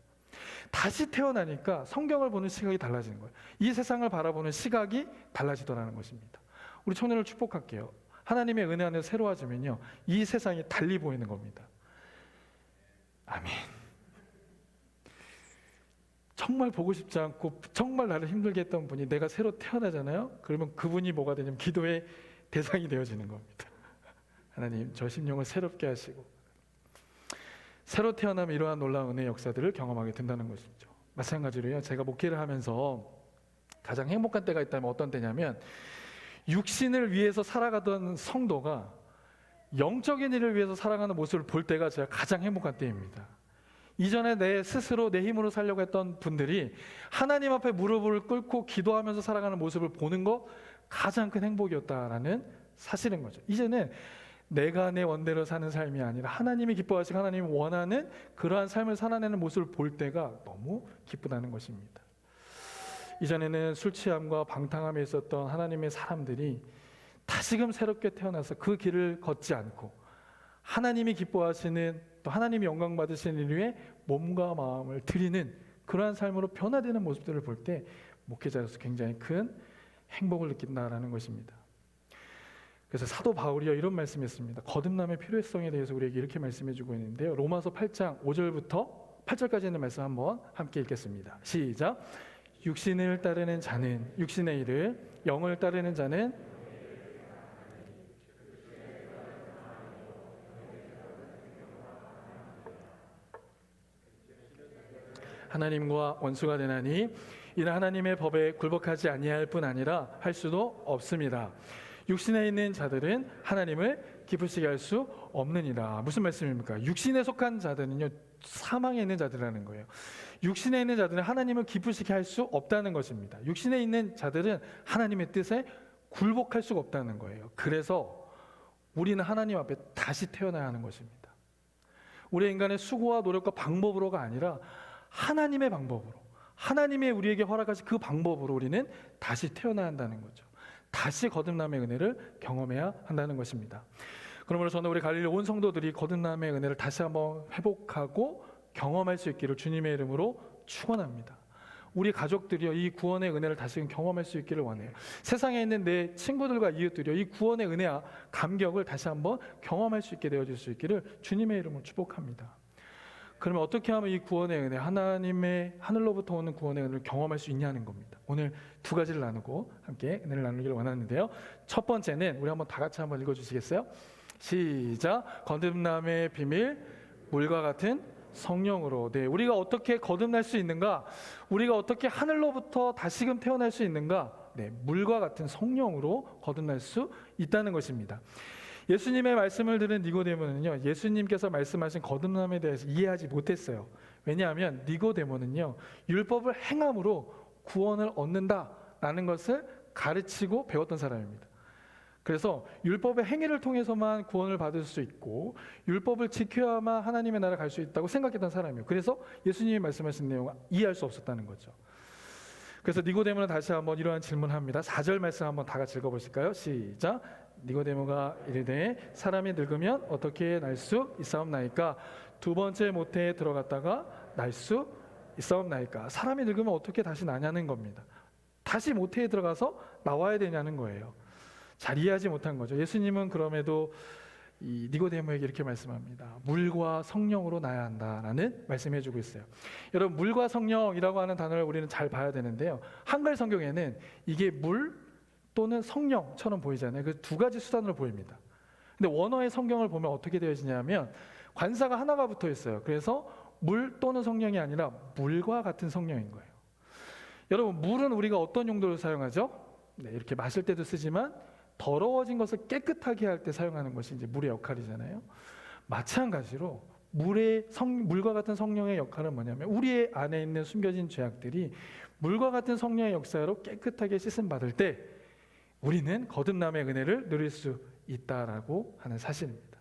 다시 태어나니까 성경을 보는 시각이 달라지는 거예요. 이 세상을 바라보는 시각이 달라지더라는 것입니다. 우리 청년을 축복할게요. 하나님의 은혜 안에 새로워지면요, 이 세상이 달리 보이는 겁니다. 아멘. 정말 보고 싶지 않고 정말 나를 힘들게 했던 분이 내가 새로 태어나잖아요. 그러면 그분이 뭐가 되냐면 기도의 대상이 되어지는 겁니다. 하나님, 저 심령을 새롭게 하시고 새로 태어나면 이러한 놀라운 은혜의 역사들을 경험하게 된다는 것이죠. 마찬가지로요, 제가 목회를 하면서 가장 행복한 때가 있다면 어떤 때냐면 육신을 위해서 살아가던 성도가 영적인 일을 위해서 살아가는 모습을 볼 때가 제가 가장 행복한 때입니다. 이전에 내 스스로 내 힘으로 살려고 했던 분들이 하나님 앞에 무릎을 꿇고 기도하면서 살아가는 모습을 보는 거 가장 큰 행복이었다라는 사실인 거죠. 이제는 내가 내 원대로 사는 삶이 아니라 하나님이 기뻐하시고 하나님이 원하는 그러한 삶을 살아내는 모습을 볼 때가 너무 기쁘다는 것입니다. 이전에는 술 취함과 방탕함에 있었던 하나님의 사람들이 다시금 새롭게 태어나서 그 길을 걷지 않고 하나님이 기뻐하시는 또 하나님이 영광 받으시는 일 위해 몸과 마음을 드리는 그러한 삶으로 변화되는 모습들을 볼 때 목회자로서 굉장히 큰 행복을 느낀다라는 것입니다. 그래서 사도 바울이요 이런 말씀했습니다. 거듭남의 필요성에 대해서 우리에게 이렇게 말씀해주고 있는데요. 로마서 8장 5절부터 8절까지 있는 말씀 한번 함께 읽겠습니다. 시작. 육신을 따르는 자는 육신의 일을, 영을 따르는 자는 하나님과 원수가 되나니 이는 하나님의 법에 굴복하지 아니할 뿐 아니라 할 수도 없습니다. 육신에 있는 자들은 하나님을 기쁘시게 할 수 없느니라. 무슨 말씀입니까? 육신에 속한 자들은요 사망에 있는 자들이라는 거예요. 육신에 있는 자들은 하나님을 기쁘시게 할 수 없다는 것입니다. 육신에 있는 자들은 하나님의 뜻에 굴복할 수가 없다는 거예요. 그래서 우리는 하나님 앞에 다시 태어나야 하는 것입니다. 우리 인간의 수고와 노력과 방법으로가 아니라 하나님의 방법으로, 하나님의 우리에게 허락하신 그 방법으로 우리는 다시 태어나야 한다는 거죠. 다시 거듭남의 은혜를 경험해야 한다는 것입니다. 그러므로 저는 우리 갈릴리 온 성도들이 거듭남의 은혜를 다시 한번 회복하고 경험할 수 있기를 주님의 이름으로 축원합니다. 우리 가족들이요 이 구원의 은혜를 다시금 경험할 수 있기를 원해요. 세상에 있는 내 친구들과 이웃들이요 이 구원의 은혜와 감격을 다시 한번 경험할 수 있게 되어질 수 있기를 주님의 이름으로 축복합니다. 그러면 어떻게 하면 이 구원의 은혜, 하나님의 하늘로부터 오는 구원의 은혜를 경험할 수 있냐는 겁니다. 오늘 두 가지를 나누고 함께 은혜를 나누기를 원하는데요. 첫 번째는 우리 한번 다 같이 한번 읽어주시겠어요? 시작. 거듭남의 비밀, 물과 같은 성령으로. 네, 우리가 어떻게 거듭날 수 있는가? 우리가 어떻게 하늘로부터 다시금 태어날 수 있는가? 네, 물과 같은 성령으로 거듭날 수 있다는 것입니다. 예수님의 말씀을 들은 니고데모는요, 예수님께서 말씀하신 거듭남에 대해서 이해하지 못했어요. 왜냐하면 니고데모는요, 율법을 행함으로 구원을 얻는다라는 것을 가르치고 배웠던 사람입니다. 그래서 율법의 행위를 통해서만 구원을 받을 수 있고 율법을 지켜야만 하나님의 나라에 갈 수 있다고 생각했던 사람이에요. 그래서 예수님이 말씀하신 내용을 이해할 수 없었다는 거죠. 그래서 니고데모는 다시 한번 이러한 질문합니다. 4절 말씀 한번 다 같이 읽어보실까요? 시작. 니고데모가 이르되 사람이 늙으면 어떻게 날 수 있사옵나이까? 두 번째 모태에 들어갔다가 날 수 있사옵나이까? 사람이 늙으면 어떻게 다시 나냐는 겁니다. 다시 모태에 들어가서 나와야 되냐는 거예요. 잘 이해하지 못한 거죠. 예수님은 그럼에도 이 니고데모에게 이렇게 말씀합니다. 물과 성령으로 나야 한다라는 말씀해주고 있어요. 여러분, 물과 성령이라고 하는 단어를 우리는 잘 봐야 되는데요. 한글 성경에는 이게 물 또는 성령처럼 보이잖아요. 그 두 가지 수단으로 보입니다. 근데 원어의 성경을 보면 어떻게 되어지냐면 관사가 하나가 붙어 있어요. 그래서 물 또는 성령이 아니라 물과 같은 성령인 거예요. 여러분, 물은 우리가 어떤 용도로 사용하죠? 네, 이렇게 마실 때도 쓰지만 더러워진 것을 깨끗하게 할 때 사용하는 것이 이제 물의 역할이잖아요. 마찬가지로 물과 같은 성령의 역할은 뭐냐면 우리 안에 있는 숨겨진 죄악들이 물과 같은 성령의 역사로 깨끗하게 씻음 받을 때 우리는 거듭남의 은혜를 누릴 수 있다라고 하는 사실입니다.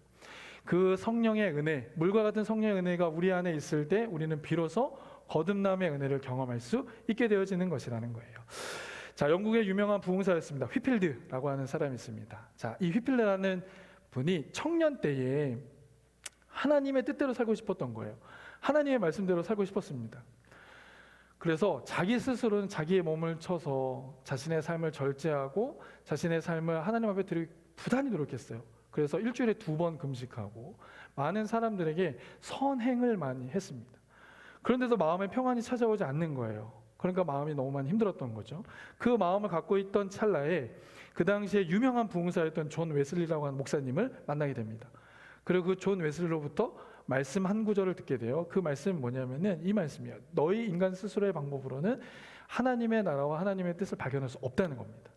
그 성령의 은혜, 물과 같은 성령의 은혜가 우리 안에 있을 때 우리는 비로소 거듭남의 은혜를 경험할 수 있게 되어지는 것이라는 거예요. 자, 영국의 유명한 부흥사였습니다. 휘필드라고 하는 사람이 있습니다. 자, 이 휘필드라는 분이 청년 때에 하나님의 뜻대로 살고 싶었던 거예요. 하나님의 말씀대로 살고 싶었습니다. 그래서 자기 스스로는 자기의 몸을 쳐서 자신의 삶을 절제하고 자신의 삶을 하나님 앞에 드리기 부단히 노력했어요. 그래서 일주일에 2번 금식하고 많은 사람들에게 선행을 많이 했습니다. 그런데도 마음에 평안이 찾아오지 않는 거예요. 그러니까 마음이 너무 많이 힘들었던 거죠. 그 마음을 갖고 있던 찰나에 그 당시에 유명한 부흥사였던 존 웨슬리라고 하는 목사님을 만나게 됩니다. 그리고 그 존 웨슬리로부터 말씀 한 구절을 듣게 돼요. 그 말씀은 뭐냐면은 이 말씀이에요. 너희 인간 스스로의 방법으로는 하나님의 나라와 하나님의 뜻을 발견할 수 없다는 겁니다.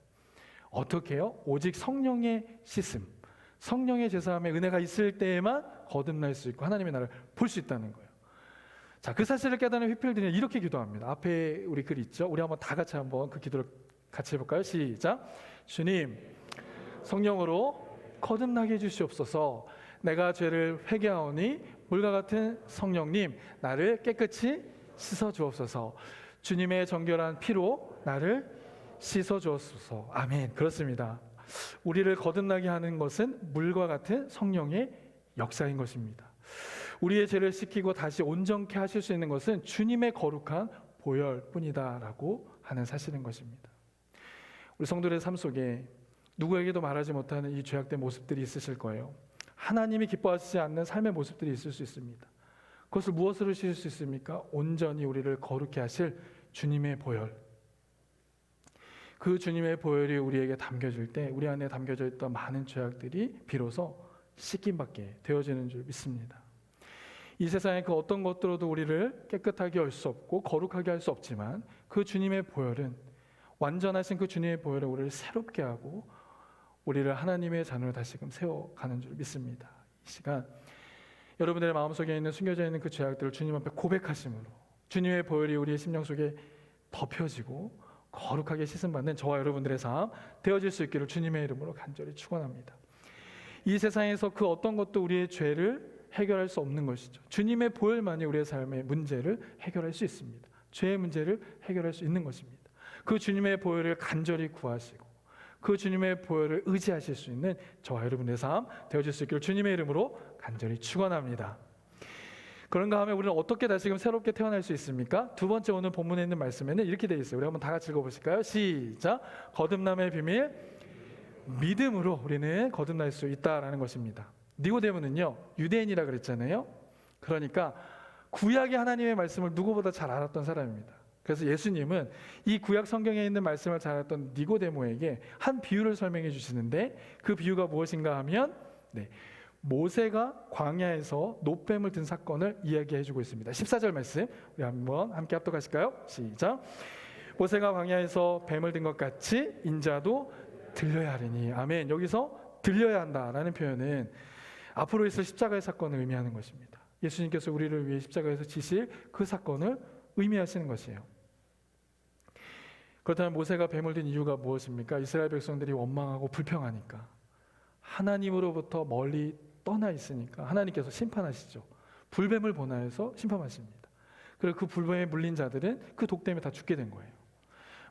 어떻게 해요? 오직 성령의 씻음, 성령의 제사함의 은혜가 있을 때에만 거듭날 수 있고 하나님의 나라를 볼 수 있다는 거예요. 자, 그 사실을 깨닫는 휘필드는 이렇게 기도합니다. 앞에 우리 글 있죠? 우리 한번 다 같이 한번 그 기도를 같이 해볼까요? 시작. 주님, 성령으로 거듭나게 해주시옵소서. 내가 죄를 회개하오니 물과 같은 성령님, 나를 깨끗이 씻어 주옵소서. 주님의 정결한 피로 나를 씻어 주옵소서. 아멘. 그렇습니다. 우리를 거듭나게 하는 것은 물과 같은 성령의 역사인 것입니다. 우리의 죄를 씻기고 다시 온전케 하실 수 있는 것은 주님의 거룩한 보혈뿐이다라고 하는 사실인 것입니다. 우리 성도들의 삶 속에 누구에게도 말하지 못하는 이 죄악된 모습들이 있으실 거예요. 하나님이 기뻐하시지 않는 삶의 모습들이 있을 수 있습니다. 그것을 무엇으로 씻을 수 있습니까? 온전히 우리를 거룩케 하실 주님의 보혈. 그 주님의 보혈이 우리에게 담겨질 때 우리 안에 담겨져 있던 많은 죄악들이 비로소 씻김받게 되어지는 줄 믿습니다. 이 세상의 그 어떤 것들로도 우리를 깨끗하게 할 수 없고 거룩하게 할 수 없지만 그 주님의 보혈은, 완전하신 그 주님의 보혈은 우리를 새롭게 하고 우리를 하나님의 자녀로 다시금 세워가는 줄 믿습니다. 이 시간 여러분들의 마음속에 있는 숨겨져 있는 그 죄악들을 주님 앞에 고백하심으로 주님의 보혈이 우리의 심령 속에 덮여지고 거룩하게 씻음받는 저와 여러분들의 삶 되어질 수 있기를 주님의 이름으로 간절히 축원합니다. 이 세상에서 그 어떤 것도 우리의 죄를 해결할 수 없는 것이죠. 주님의 보혈만이 우리의 삶의 문제를 해결할 수 있습니다. 죄의 문제를 해결할 수 있는 것입니다. 그 주님의 보혈을 간절히 구하시고 그 주님의 보혈을 의지하실 수 있는 저와 여러분의 삶 되어질 수 있기를 주님의 이름으로 간절히 축원합니다. 그런가 하면 우리는 어떻게 다시금 새롭게 태어날 수 있습니까? 두 번째 오늘 본문에 있는 말씀에는 이렇게 되어 있어요. 우리 한번 다 같이 읽어보실까요? 시작. 거듭남의 비밀, 믿음으로 우리는 거듭날 수 있다라는 것입니다. 니고데모는요 유대인이라 그랬잖아요. 그러니까 구약의 하나님의 말씀을 누구보다 잘 알았던 사람입니다. 그래서 예수님은 이 구약 성경에 있는 말씀을 잘 알았던 니고데모에게 한 비유를 설명해 주시는데, 그 비유가 무엇인가 하면 모세가 광야에서 노뱀을 든 사건을 이야기해 주고 있습니다. 14절 말씀 우리 한번 함께 합독하실까요? 시작. 모세가 광야에서 뱀을 든 것 같이 인자도 들려야 하리니. 아멘. 여기서 들려야 한다라는 표현은 앞으로 있을 십자가의 사건을 의미하는 것입니다. 예수님께서 우리를 위해 십자가에서 지실 그 사건을 의미하시는 것이에요. 그렇다면 모세가 뱀을 든 이유가 무엇입니까? 이스라엘 백성들이 원망하고 불평하니까, 하나님으로부터 멀리 떠나 있으니까 하나님께서 심판하시죠. 불뱀을 보내서 심판하십니다. 그리고 그 불뱀에 물린 자들은 그 독 때문에 다 죽게 된 거예요.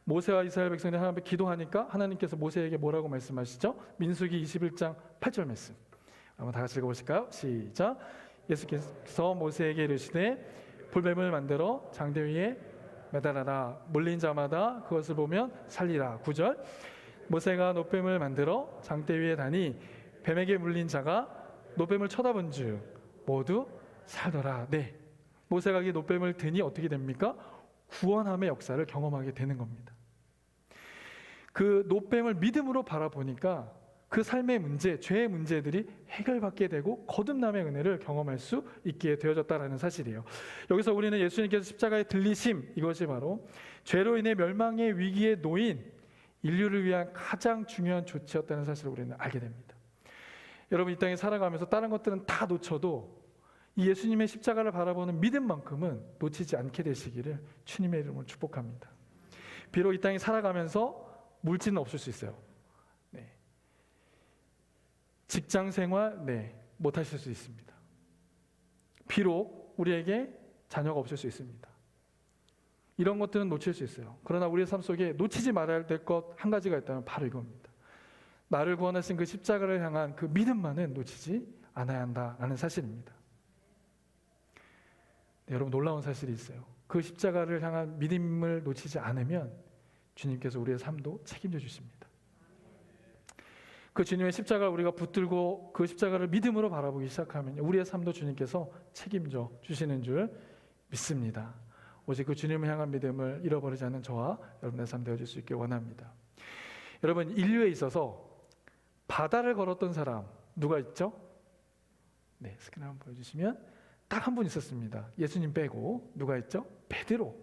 모세와 이스라엘 백성들이 하나님 앞에 기도하니까 하나님께서 모세에게 뭐라고 말씀하시죠? 민수기 21장 8절 말씀 한번 다 같이 읽어보실까요? 시작. 예수께서 모세에게 이르시되 불뱀을 만들어 장대 위에 매달아라. 물린 자마다 그것을 보면 살리라. 9절. 모세가 노뱀을 만들어 장대 위에 다니 뱀에게 물린 자가 노뱀을 쳐다본 즉 모두 살더라. 모세가 이 노뱀을 드니 어떻게 됩니까? 구원함의 역사를 경험하게 되는 겁니다. 그 노뱀을 믿음으로 바라보니까 그 삶의 문제, 죄의 문제들이 해결받게 되고 거듭남의 은혜를 경험할 수 있게 되어졌다는 사실이에요. 여기서 우리는 예수님께서 십자가에 들리심, 이것이 바로 죄로 인해 멸망의 위기에 놓인 인류를 위한 가장 중요한 조치였다는 사실을 우리는 알게 됩니다. 여러분, 이 땅에 살아가면서 다른 것들은 다 놓쳐도 이 예수님의 십자가를 바라보는 믿음만큼은 놓치지 않게 되시기를 주님의 이름으로 축복합니다. 비록 이 땅에 살아가면서 물질은 없을 수 있어요. 직장 생활 못 하실 수 있습니다. 비록 우리에게 자녀가 없을 수 있습니다. 이런 것들은 놓칠 수 있어요. 그러나 우리의 삶 속에 놓치지 말아야 될 것 한 가지가 있다면 바로 이겁니다. 나를 구원하신 그 십자가를 향한 그 믿음만은 놓치지 않아야 한다라는 사실입니다. 여러분, 놀라운 사실이 있어요. 그 십자가를 향한 믿음을 놓치지 않으면 주님께서 우리의 삶도 책임져 주십니다. 그 주님의 십자가를 우리가 붙들고 그 십자가를 믿음으로 바라보기 시작하면 우리의 삶도 주님께서 책임져 주시는 줄 믿습니다. 오직 그 주님을 향한 믿음을 잃어버리지 않는 저와 여러분의 삶 되어줄 수 있길 원합니다. 여러분, 인류에 있어서 바다를 걸었던 사람 누가 있죠? 스크린 한번 보여주시면 딱 한 분 있었습니다. 예수님 빼고. 누가 있죠? 베드로.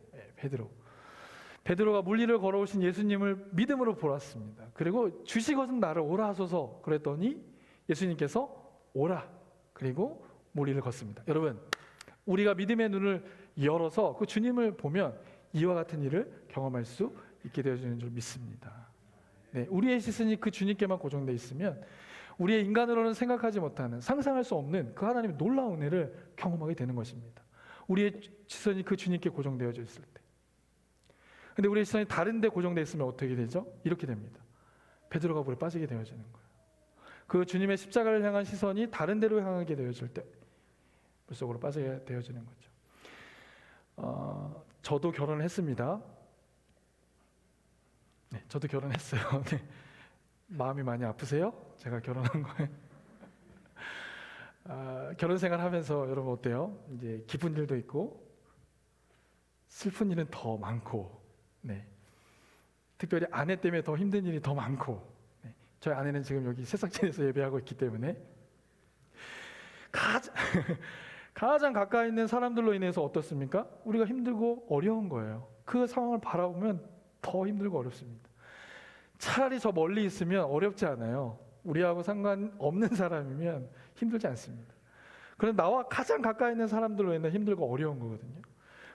베드로가 물리를 걸어오신 예수님을 믿음으로 보았습니다. 그리고 주시거든 나를 오라 하소서 그랬더니 예수님께서 오라, 그리고 물리를 걷습니다. 여러분, 우리가 믿음의 눈을 열어서 그 주님을 보면 이와 같은 일을 경험할 수 있게 되어지는 줄 믿습니다. 우리의 시선이 그 주님께만 고정되어 있으면 우리의 인간으로는 생각하지 못하는, 상상할 수 없는 그 하나님의 놀라운 은혜를 경험하게 되는 것입니다. 우리의 시선이 그 주님께 고정되어져 있을 때. 근데 우리의 시선이 다른 데 고정되어 있으면 어떻게 되죠? 이렇게 됩니다. 베드로가 물에 빠지게 되어지는 거예요. 그 주님의 십자가를 향한 시선이 다른 데로 향하게 되어질 때 물속으로 빠지게 되어지는 거죠. 저도 결혼을 했습니다. 저도 결혼했어요. 마음이 많이 아프세요? 제가 결혼한 거예요. 결혼 생활 하면서 여러분 어때요? 이제 기쁜 일도 있고 슬픈 일은 더 많고, 특별히 아내 때문에 더 힘든 일이 더 많고, 저희 아내는 지금 여기 새싹진에서 예배하고 있기 때문에 가장 가까이 있는 사람들로 인해서 어떻습니까? 우리가 힘들고 어려운 거예요. 그 상황을 바라보면 더 힘들고 어렵습니다. 차라리 저 멀리 있으면 어렵지 않아요. 우리하고 상관없는 사람이면 힘들지 않습니다. 그런데 나와 가장 가까이 있는 사람들로 인해 힘들고 어려운 거거든요.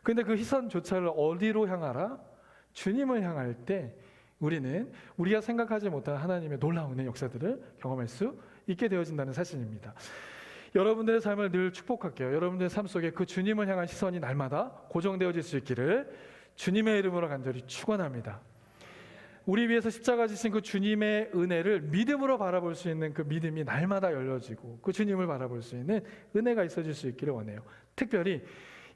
근데 그 시선조차를 어디로 향하라? 주님을 향할 때 우리는 우리가 생각하지 못한 하나님의 놀라운 은혜 역사들을 경험할 수 있게 되어진다는 사실입니다. 여러분들의 삶을 늘 축복할게요. 여러분들의 삶 속에 그 주님을 향한 시선이 날마다 고정되어질 수 있기를 주님의 이름으로 간절히 축원합니다. 우리 위해서 십자가 지신 그 주님의 은혜를 믿음으로 바라볼 수 있는 그 믿음이 날마다 열려지고 그 주님을 바라볼 수 있는 은혜가 있어질 수 있기를 원해요. 특별히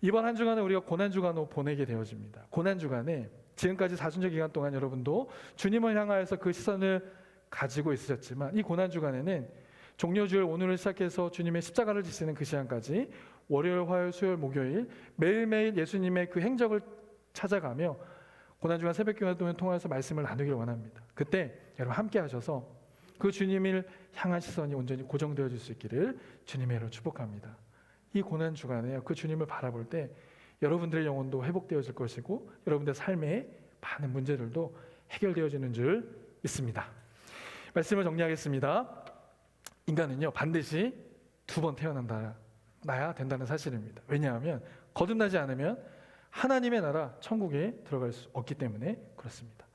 이번 한 주간은 우리가 고난주간으로 보내게 되어집니다. 고난주간에 지금까지 사순절 기간 동안 여러분도 주님을 향하여서 그 시선을 가지고 있으셨지만 이 고난주간에는 종려주일 오늘을 시작해서 주님의 십자가를 지시는 그 시간까지 월요일, 화요일, 수요일, 목요일 매일매일 예수님의 그 행적을 찾아가며 고난주간 새벽기도를 통해서 말씀을 나누길 원합니다. 그때 여러분 함께 하셔서 그 주님을 향한 시선이 온전히 고정되어질 수 있기를 주님의 이름으로 축복합니다. 이 고난주간에 그 주님을 바라볼 때 여러분들의 영혼도 회복되어질 것이고 여러분들의 삶의 많은 문제들도 해결되어지는 줄 믿습니다. 말씀을 정리하겠습니다. 인간은요 반드시 2번 태어나야 된다는 사실입니다. 왜냐하면 거듭나지 않으면 하나님의 나라 천국에 들어갈 수 없기 때문에 그렇습니다.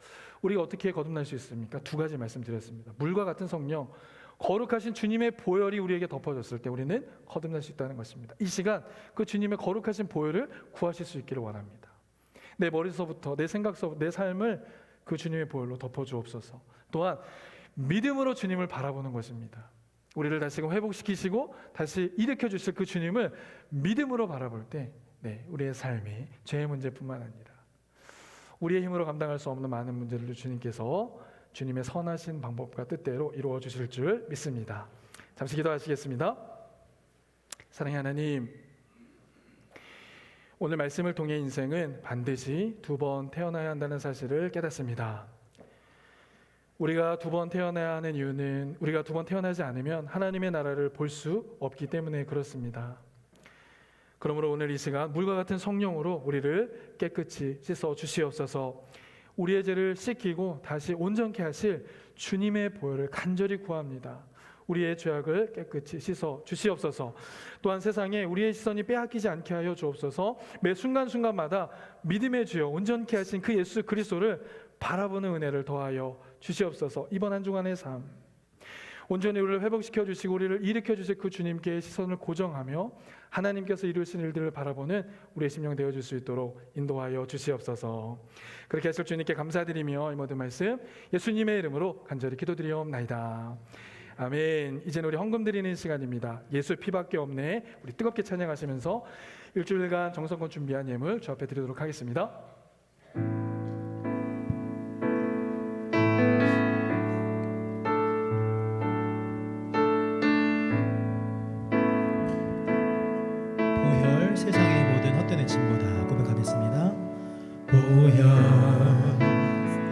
우리가 어떻게 거듭날 수 있습니까? 2가지 말씀드렸습니다. 물과 같은 성령, 거룩하신 주님의 보혈이 우리에게 덮어졌을 때 우리는 거듭날 수 있다는 것입니다. 이 시간 그 주님의 거룩하신 보혈을 구하실 수 있기를 원합니다. 내 머리서부터 내 생각서부터 내 삶을 그 주님의 보혈로 덮어주옵소서. 또한 믿음으로 주님을 바라보는 것입니다. 우리를 다시금 회복시키시고 다시 일으켜 주실 그 주님을 믿음으로 바라볼 때 우리의 삶이 죄의 문제뿐만 아니라 우리의 힘으로 감당할 수 없는 많은 문제를 주님께서 주님의 선하신 방법과 뜻대로 이루어 주실 줄 믿습니다. 잠시 기도하시겠습니다. 사랑의 하나님, 오늘 말씀을 통해 인생은 반드시 2번 태어나야 한다는 사실을 깨닫습니다. 우리가 2번 태어나야 하는 이유는 우리가 2번 태어나지 않으면 하나님의 나라를 볼 수 없기 때문에 그렇습니다. 그러므로 오늘 이 시간 물과 같은 성령으로 우리를 깨끗이 씻어 주시옵소서. 우리의 죄를 씻기고 다시 온전케 하실 주님의 보혈을 간절히 구합니다. 우리의 죄악을 깨끗이 씻어 주시옵소서. 또한 세상에 우리의 시선이 빼앗기지 않게 하여 주옵소서. 매 순간순간마다 믿음의 주여 온전케 하신 그 예수 그리스도를 바라보는 은혜를 더하여 주시옵소서. 이번 한 주간의 삶 온전히 우리를 회복시켜 주시고 우리를 일으켜 주실 그 주님께 시선을 고정하며 하나님께서 이루신 일들을 바라보는 우리의 심령 되어줄 수 있도록 인도하여 주시옵소서. 그렇게 하실 주님께 감사드리며 이 모든 말씀 예수님의 이름으로 간절히 기도드리옵나이다. 아멘. 이제는 우리 헌금 드리는 시간입니다. 예수 피밖에 없네. 우리 뜨겁게 찬양하시면서 일주일간 정성껏 준비한 예물 주 앞에 드리도록 하겠습니다. 보혈 세상의 모든 헛된 애침보다 고백하겠습니다. 보혈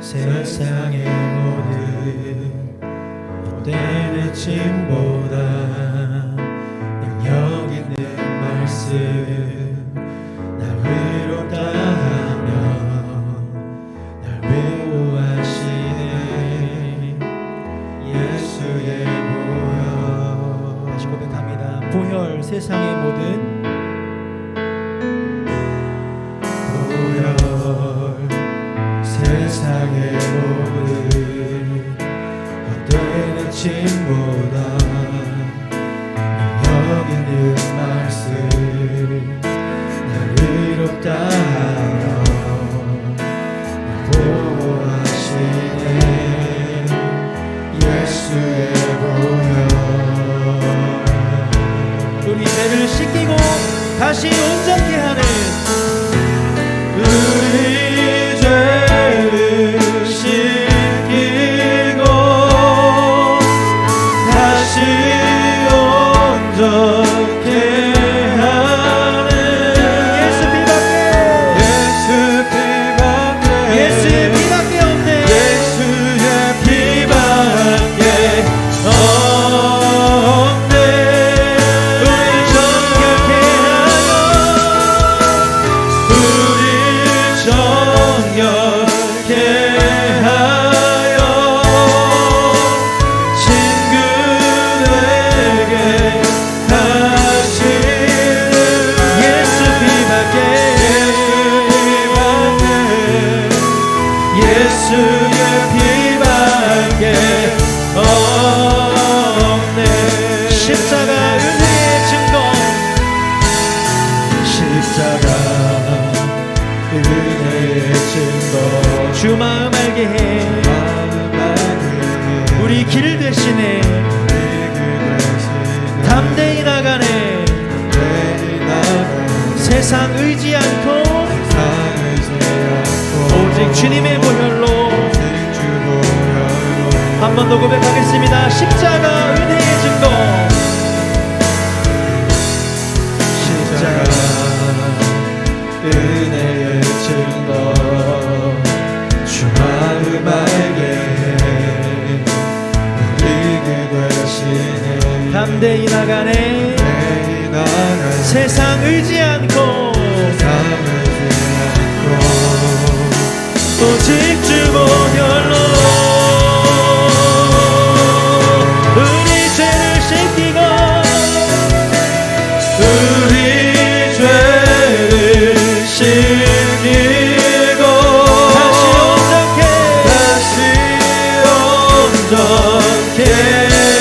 세상의 모든 헛된 애침보다 능력 있는 말씀 날 위롭다 하며 날 보호하시네 예수의 보혈. 다시 고백합니다. 보혈 세상의 모든 세상의 모든 헛된 애침보다 능력 있는 말씀 날 위롭다 하여 날 보호하시네 예수의 보혈. 우리 죄를 씻기고 다시 온전케 하는 우리 죄를 씻기고 다시 온전케 하는 예수의 피밖에 없네. 예수의 피밖에 없네. 우리 정결케 하여 친구에게 하시는 예수 피밖에 예수의 피밖에 없네. 십자가 은혜의 증거 십자가 은혜의 증거 주 마음 알게 해 우리 길 대신에 담대히 나가네. 세상 의지 않고 오직 주님의 보혈로 한 번 더 고백하겠습니다. 십자가 은혜의 증거 은혜의 증거 주 마음 알게 우리에게 되시네 담대히 나가네 세상 의지 않고 오직 주 보혈로 우리 죄를 씻기고 우리 죄를 씻기고 다시 온전케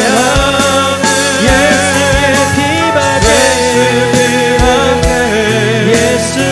하는 예수의 피밖에 예수의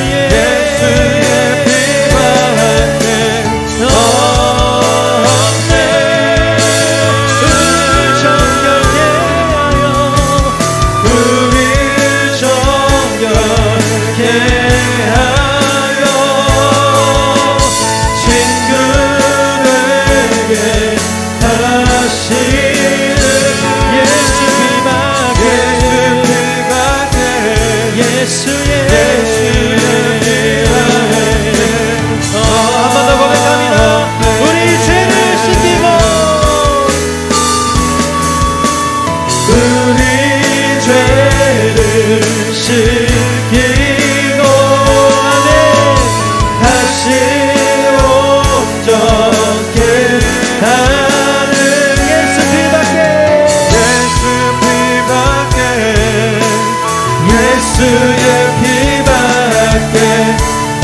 씻기고 다시 온전케 하는 예수 피밖에 예수의 피밖에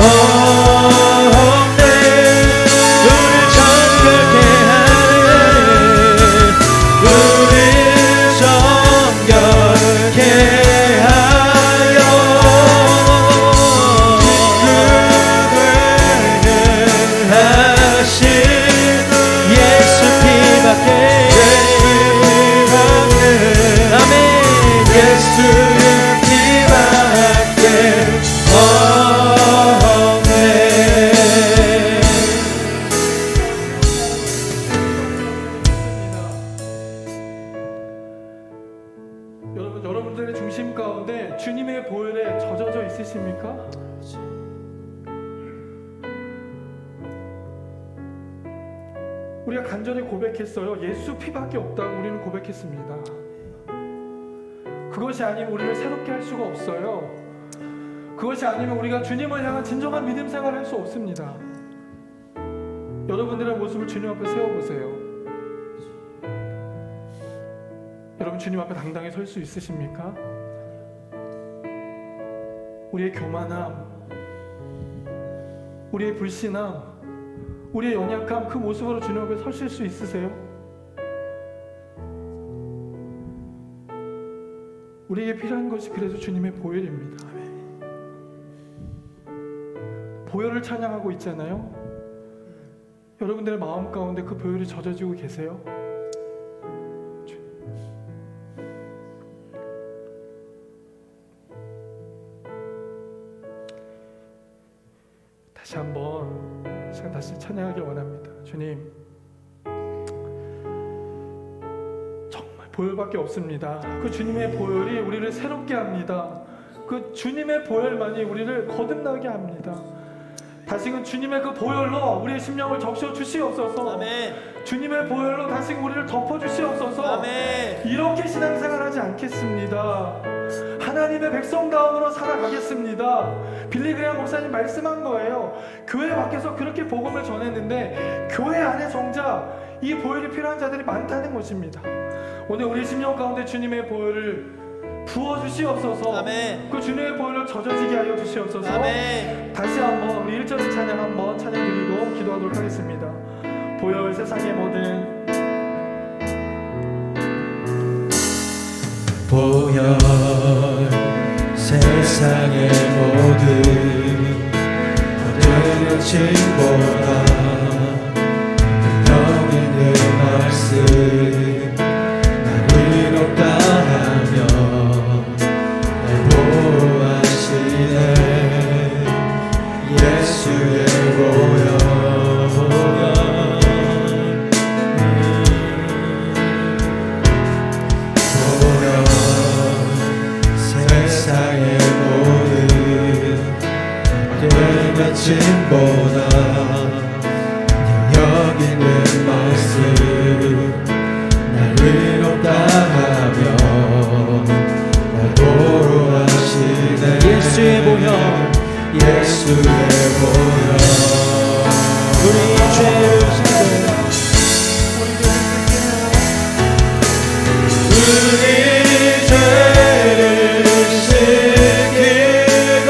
없네 우릴 정결케 하는 우릴 정결케 여러분들의 중심 가운데 주님의 보혈에 젖어져 있으십니까? 우리가 간절히 고백했어요. 예수 피밖에 없다고 우리는 고백했습니다. 그것이 아니면 우리를 새롭게 할 수가 없어요. 그것이 아니면 우리가 주님을 향한 진정한 믿음 생활을 할 수 없습니다. 여러분들의 모습을 주님 앞에 세워보세요. 여러분 주님 앞에 당당히 설 수 있으십니까? 우리의 교만함, 우리의 불신함, 우리의 연약함, 그 모습으로 주님 앞에 서실 수 있으세요? 우리에게 필요한 것이 그래서 주님의 보혈입니다. 보혈을 찬양하고 있잖아요. 여러분들의 마음 가운데 그 보혈이 젖어지고 계세요? 다시 한번 시간 다시 찬양하길 원합니다. 주님, 정말 보혈밖에 없습니다. 그 주님의 보혈이 우리를 새롭게 합니다. 그 주님의 보혈만이 우리를 거듭나게 합니다. 다시금 주님의 그 보혈로 우리의 심령을 적셔 주시옵소서. 아멘. 주님의 보혈로 다시금 우리를 덮어 주시옵소서. 아멘. 이렇게 신앙생활하지 않겠습니다. 하나님의 백성다움으로 살아가겠습니다. 빌리그레이엄 목사님 말씀한 거예요. 교회 밖에서 그렇게 복음을 전했는데 교회 안에 정작 이 보혈이 필요한 자들이 많다는 것입니다. 오늘 우리 심령 가운데 주님의 보혈을 부어주시옵소서. 아멘. 그 주님의 보혈로 젖어지게 하여 주시옵소서. 아멘. 다시 한번 우리 1절의 찬양 한번 찬양 드리고 기도하도록 하겠습니다. 보혈 세상의 모든 보혈 세상의 모든 것보다 능력 있는 말씀 날 위롭다 하며 날 보호하시네. 예수의 보혈 세상의 모든 아침보다 능력 있는 말씀 날 위롭다 하며 날 보러 하시네 예수의 보혈 예수의 보혈 우리 죄를 씻고 우리 죄를 씻기고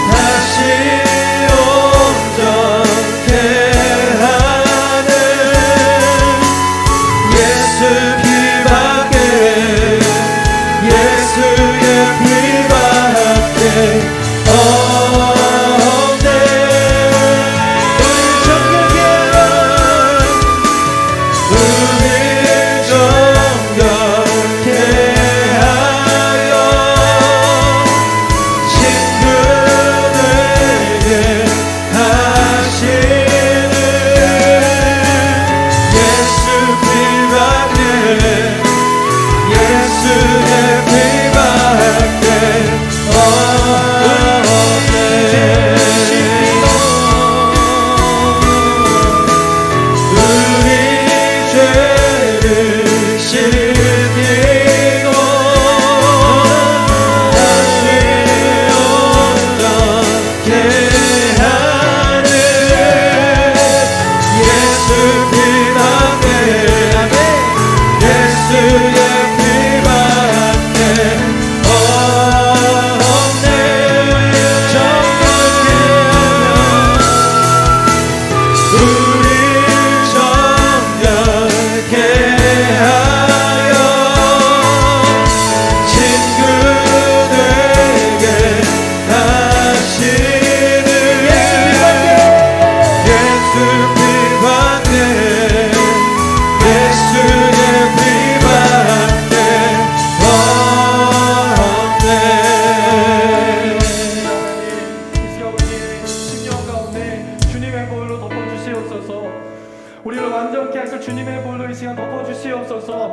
다시 온전케 하는 예수 피밖에 예수의 피밖에 없네 우리 정결케 하여 친구되게 하시는 예수 피밖에 예수의 피밖에 우리 죄를 씻기고 다시 온전케 하는 예수 피밖에 예수의 피밖에 없네 정결케 우리 정결케 하여 친구되게 하시는 예수 피밖에 예수의 피밖에 없네 이 시간 우리의 심령 가운데 주님의 보혈로 덮어주시옵소서. 우리를 완전케 하실 주님의 보혈로 이 시간 덮어주시옵소서.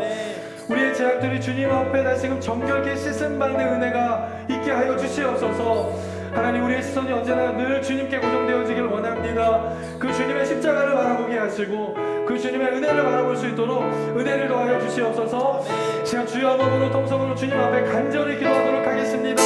우리의 죄악들이 주님 앞에 다시금 정결케 씻음받는 은혜가 있게 하여 주시옵소서. 하나님 우리의 시선이 언제나 늘 주님께 고정되어지길 원합니다. 그 주님의 십자가를 바라보게 하시고 그 주님의 은혜를 바라볼 수 있도록 은혜를 더하여 주시옵소서. 시간 주여 몸으로 통성으로 주님 앞에 간절히 기도하도록 하겠습니다.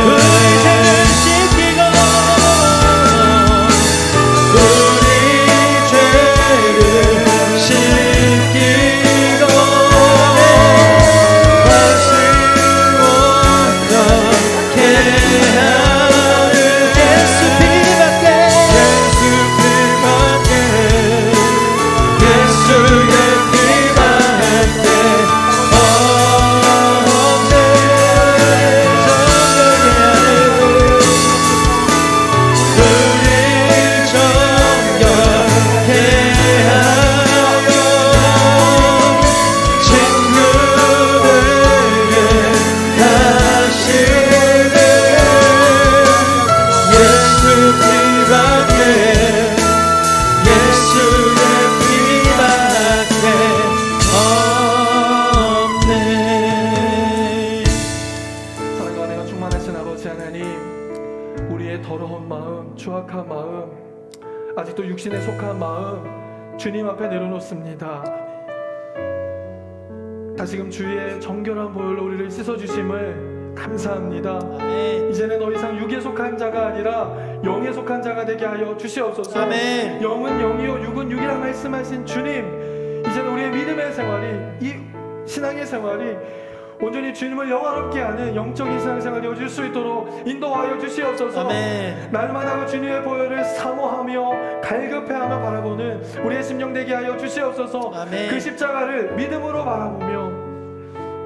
우리 죄를 씻기고 다시 온전케 하는 예수 피밖에 예수의 피밖에 없네 추악한 마음, 아직도 육신에 속한 마음 주님 앞에 내려놓습니다. 다시금 주의 정결한 보혈로 우리를 씻어주심을 감사합니다. 아멘. 이제는 더 이상 육에 속한 자가 아니라 영에 속한 자가 되게 하여 주시옵소서. 아멘. 영은 영이요 육은 육이라 말씀하신 주님, 이제는 우리의 믿음의 생활이, 이 신앙의 생활이 온전히 주님을 영화롭게 하는 영적인 신앙생활이 되어질 수 있도록 인도하여 주시옵소서. 아멘. 날마다 주님의 보혈을 사모하며 갈급해하며 바라보는 우리의 심령 되게 하여 주시옵소서. 아멘. 그 십자가를 믿음으로 바라보며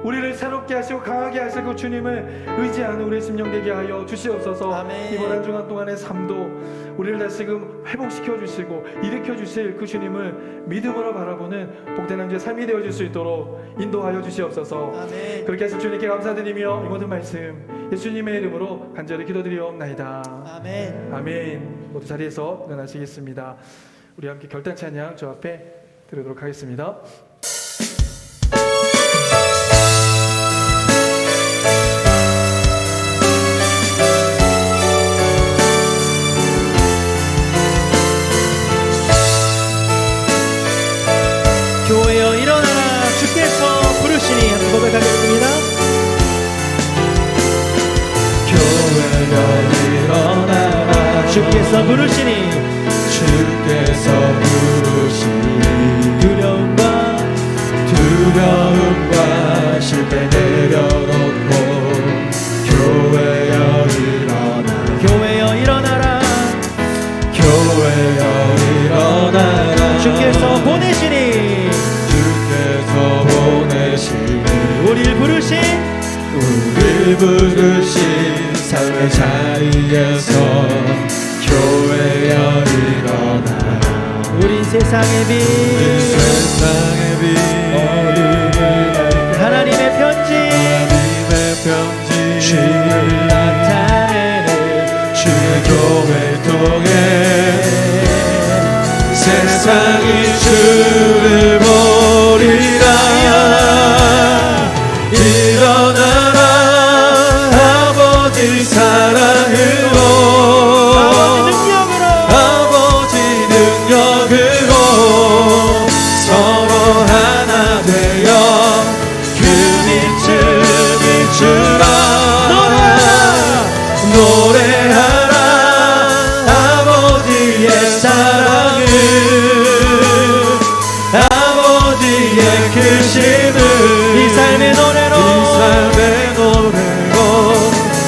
우리를 새롭게 하시고 강하게 하시고 주님을 의지하는 우리의 심령 되게 하여 주시옵소서. 아멘. 이번 한 주간 동안의 삶도 우리를 다시금 회복시켜 주시고 일으켜 주실 그 주님을 믿음으로 바라보는 복된 한 주의 삶이 되어질 수 있도록 인도하여 주시옵소서. 아멘. 그렇게 해서 주님께 감사드리며 이 모든 말씀 예수님의 이름으로 간절히 기도드리옵나이다. 아멘. 아멘. 모두 자리에서 일어나시겠습니다. 우리 함께 결단 찬양 저 앞에 드리도록 하겠습니다. 교회여 일어나라 주께서 부르시니 함께 고백하겠습니다. 교회여 일어나라 주께서 부르시니 주께서 부르시니 두려움과 실패 내려놓고 교회여 일어나라 교회여 일어나라 교회여 일어나라 주께서 보내시니 주께서 보내시니 우리를 부르신 우리 부르신 삶의 자리에서 교회여 일어나라 우린 세상의 빛 세상의 빛 하나님의 편지 하나님의 편지 주를 나타내는 주의 교회 통해 세상이 주를 보리라 일어나라 아버지 사랑으로 아버지 능력으로 서로 하나 되어 그 빛을 비추라 노래하라 아버지의 사랑을 아버지의 크심을 이 삶의 노래로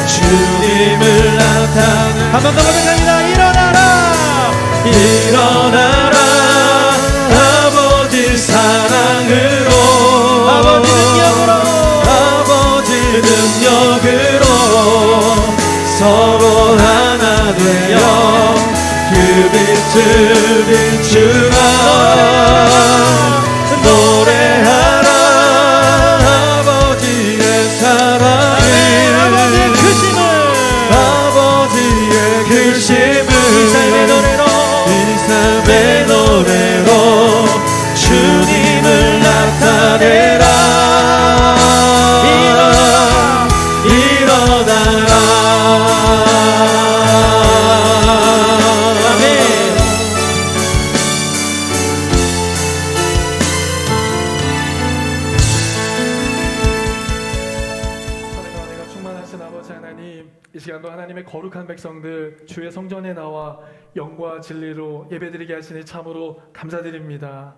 주님을 나타내 한 번 더 고백합니다. 일어나라 아버지 사랑으로 아버지 능력으로 서로 하나 되어 그 빛을 비추라 노래하라 아버지의 사랑을 아버지의 크심을 이 삶의 노래로 주님을 나타내라 일어나라 아멘. 사랑과 은혜가 충만하신 아버지 하나님, 이 시간도 하나님의 거룩한 백성들 주의 성전에 나와 영과 진리로 예배드리게 하시니 참으로 감사드립니다.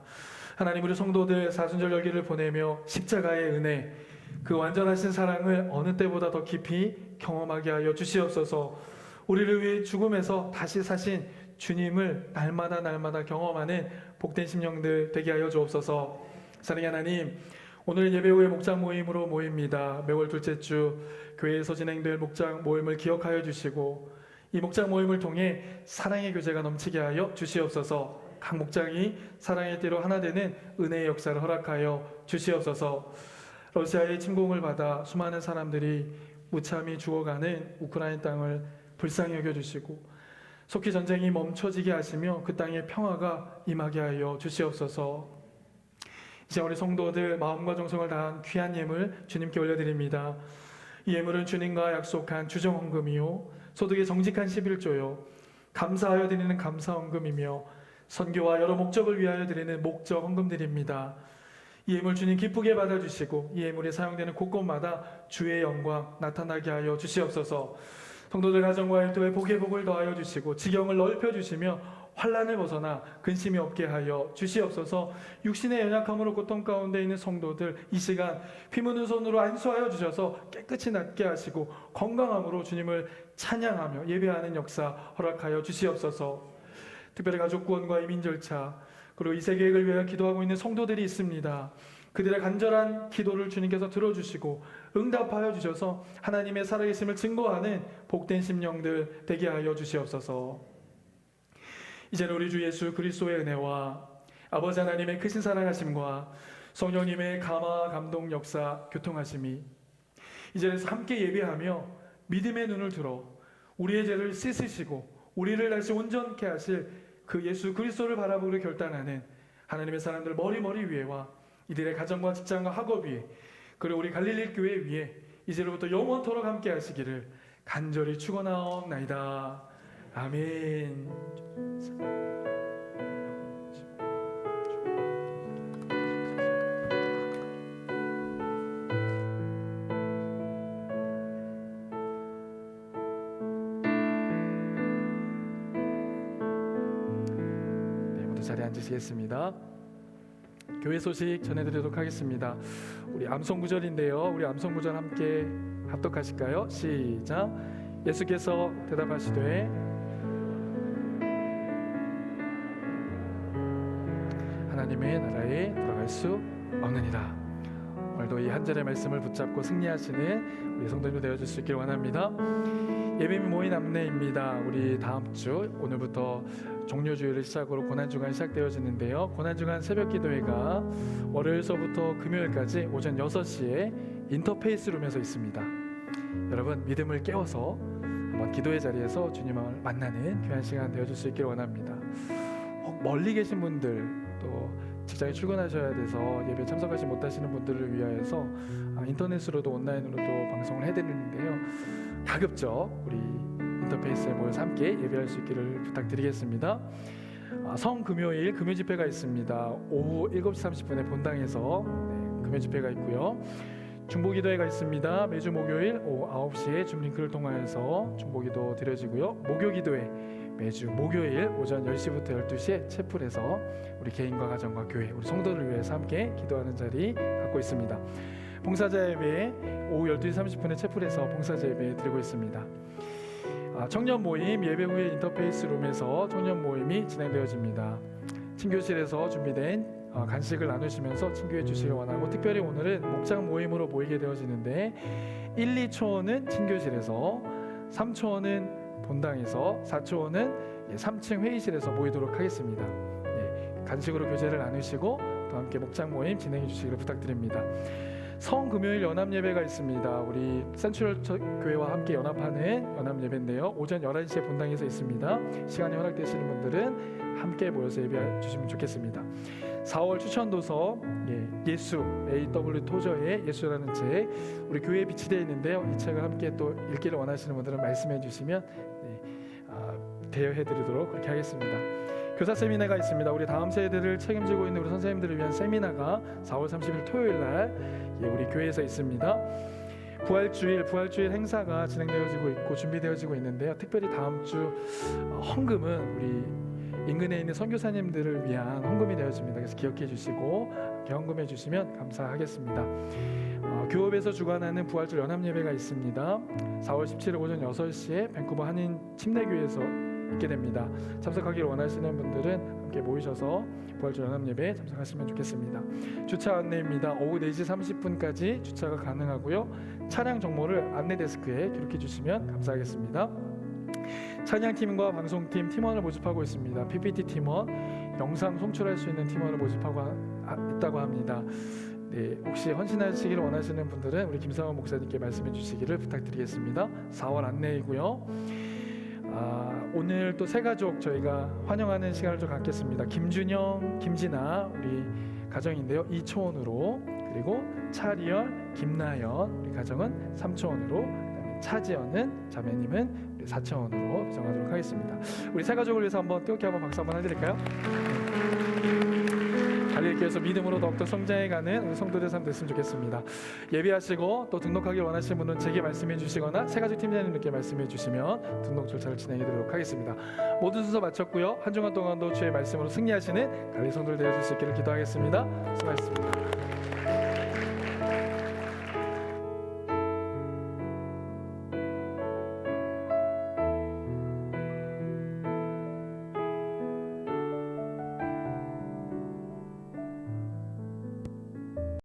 하나님, 우리 성도들 사순절 열기를 보내며 십자가의 은혜, 그 완전하신 사랑을 어느 때보다 더 깊이 경험하게 하여 주시옵소서. 우리를 위해 죽음에서 다시 사신 주님을 날마다 경험하는 복된 심령들 되게 하여 주옵소서. 사랑의 하나님, 오늘 예배 후에 목장 모임으로 모입니다. 매월 둘째 주 교회에서 진행될 목장 모임을 기억하여 주시고 이 목장 모임을 통해 사랑의 교제가 넘치게 하여 주시옵소서. 각 목장이 사랑의 띠로 하나 되는 은혜의 역사를 허락하여 주시옵소서. 러시아의 침공을 받아 수많은 사람들이 무참히 죽어가는 우크라이나 땅을 불쌍히 여겨주시고 속히 전쟁이 멈춰지게 하시며 그 땅에 평화가 임하게 하여 주시옵소서. 이제 우리 성도들 마음과 정성을 다한 귀한 예물 주님께 올려드립니다. 이 예물은 주님과 약속한 주정헌금이요 소득의 정직한 11조요 감사하여 드리는 감사헌금이며 선교와 여러 목적을 위하여 드리는 목적 헌금들입니다. 이 예물 주님 기쁘게 받아주시고 이 예물이 사용되는 곳곳마다 주의 영광 나타나게 하여 주시옵소서. 성도들 가정과 일터에 복의 복을 더하여 주시고 지경을 넓혀 주시며 환난을 벗어나 근심이 없게 하여 주시옵소서. 육신의 연약함으로 고통 가운데 있는 성도들 이 시간 피 묻은 손으로 안수하여 주셔서 깨끗이 낫게 하시고 건강함으로 주님을 찬양하며 예배하는 역사 허락하여 주시옵소서. 특별히 가족 구원과 이민 절차 그리고 이세 계획을 위하여 기도하고 있는 성도들이 있습니다. 그들의 간절한 기도를 주님께서 들어주시고 응답하여 주셔서 하나님의 살아계심을 증거하는 복된 심령들 되게 하여 주시옵소서. 이제는 우리 주 예수 그리스도의 은혜와 아버지 하나님의 크신 사랑하심과 성령님의 감화 감동 역사 교통하심이 이제는 함께 예배하며 믿음의 눈을 들어 우리의 죄를 씻으시고 우리를 다시 온전케 하실 그 예수 그리스도를 바라보기를 결단하는 하나님의 사람들 머리 위에와 이들의 가정과 직장과 학업 위에 그리고 우리 갈릴리 교회 위에 이제로부터 영원토록 함께 하시기를 간절히 축원하옵나이다. 아멘. 자리에 앉으시겠습니다. 교회 소식 전해드리도록 하겠습니다. 우리 암송 구절인데요. 우리 암송 구절 함께 합독하실까요? 시작. 예수께서 대답하시되 하나님의 나라에 들어갈 수 없느니라. 오늘도 이 한 절의 말씀을 붙잡고 승리하시는 우리 성도님들 되어줄 수 있기를 원합니다. 예배 모인 안내입니다. 우리 다음 주 오늘부터 종료주일을 시작으로 고난주간 시작되어지는데요. 고난주간 새벽기도회가 월요일서부터 금요일까지 오전 6시에 인터페이스룸에서 있습니다. 여러분 믿음을 깨워서 한번 기도의 자리에서 주님을 만나는 귀한 시간 되어줄 수 있기를 원합니다. 멀리 계신 분들 또 직장에 출근하셔야 돼서 예배 참석하지 못하시는 분들을 위하여서 인터넷으로도 온라인으로도 방송을 해드리는데요. 가급적 우리 인터페이스에 모여서 함께 예배할 수 있기를 부탁드리겠습니다. 성금요일 금요집회가 있습니다. 오후 7시 30분에 본당에서 금요집회가 있고요. 중보기도회가 있습니다. 매주 목요일 오후 9시에 줌링크를 통하여서 중보기도 드려지고요. 목요기도회 매주 목요일 오전 10시부터 12시에 채플에서 우리 개인과 가정과 교회 우리 성도를 위해서 함께 기도하는 자리 갖고 있습니다. 봉사자 예배 오후 12시 30분에 채플에서 봉사자 예배 드리고 있습니다. 청년 모임 예배 후에 인터페이스 룸에서 청년 모임이 진행되어집니다. 친교실에서 준비된 간식을 나누시면서 친교해 주시길 원하고 특별히 오늘은 목장 모임으로 모이게 되어지는데 1, 2초원은 친교실에서 3초원은 본당에서 4초원은 3층 회의실에서 모이도록 하겠습니다. 간식으로 교제를 나누시고 또 함께 목장 모임 진행해 주시기를 부탁드립니다. 성금요일 연합예배가 있습니다. 우리 센트럴 교회와 함께 연합하는 연합예배인데요. 오전 11시에 본당에서 있습니다. 시간이 허락되시는 분들은 함께 모여서 예배해 주시면 좋겠습니다. 4월 추천도서 예수 A.W. 토저의 예수라는 책 우리 교회에 비치되어 있는데요. 이 책을 함께 또 읽기를 원하시는 분들은 말씀해 주시면 대여해 드리도록 그렇게 하겠습니다. 교사 세미나가 있습니다. 우리 다음 세대를 책임지고 있는 우리 선생님들을 위한 세미나가 4월 30일 토요일 날 우리 교회에서 있습니다. 부활주일 행사가 진행되어지고 있고 준비되어지고 있는데요. 특별히 다음 주 헌금은 우리 인근에 있는 선교사님들을 위한 헌금이 되어집니다. 그래서 기억해 주시고 헌금해 주시면 감사하겠습니다. 교업에서 주관하는 부활절 연합예배가 있습니다. 4월 17일 오전 6시에 밴쿠버 한인 침례교회에서 있게 됩니다. 참석하기를 원하시는 분들은 함께 모이셔서 부활절 연합예배에 참석하시면 좋겠습니다. 주차 안내입니다. 오후 4시 30분까지 주차가 가능하고요. 차량 정보를 안내 데스크에 기록해 주시면 감사하겠습니다. 찬양팀과 방송팀 팀원을 모집하고 있습니다. PPT 팀원, 영상 송출할 수 있는 팀원을 모집하고 있다고 합니다. 혹시 헌신하시기를 원하시는 분들은 우리 김상원 목사님께 말씀해 주시기를 부탁드리겠습니다. 4월 안내이고요. 오늘 또 세 가족 저희가 환영하는 시간을 좀 갖겠습니다. 김준영, 김진아 우리 가정인데요. 2초원으로 그리고 차리열, 김나연 우리 가정은 3초원으로 그다음에 차지연은 자매님은 우리 4초원으로 정하도록 하겠습니다. 우리 세 가족을 위해서 한번 뜨겁게 한번 박수 한번 해드릴까요? 갈릴리 그래서 믿음으로 더욱더 성장해가는 우리 성도들의 삶 됐으면 좋겠습니다. 예배하시고 또 등록하길 원하시는 분은 제게 말씀해 주시거나 세가지 팀장님께 말씀해 주시면 등록 절차를 진행해 드리도록 하겠습니다. 모든 순서 마쳤고요. 한 주간 동안도 주의 말씀으로 승리하시는 갈리 성도들 되어줄 수 있기를 기도하겠습니다. 수고하셨습니다.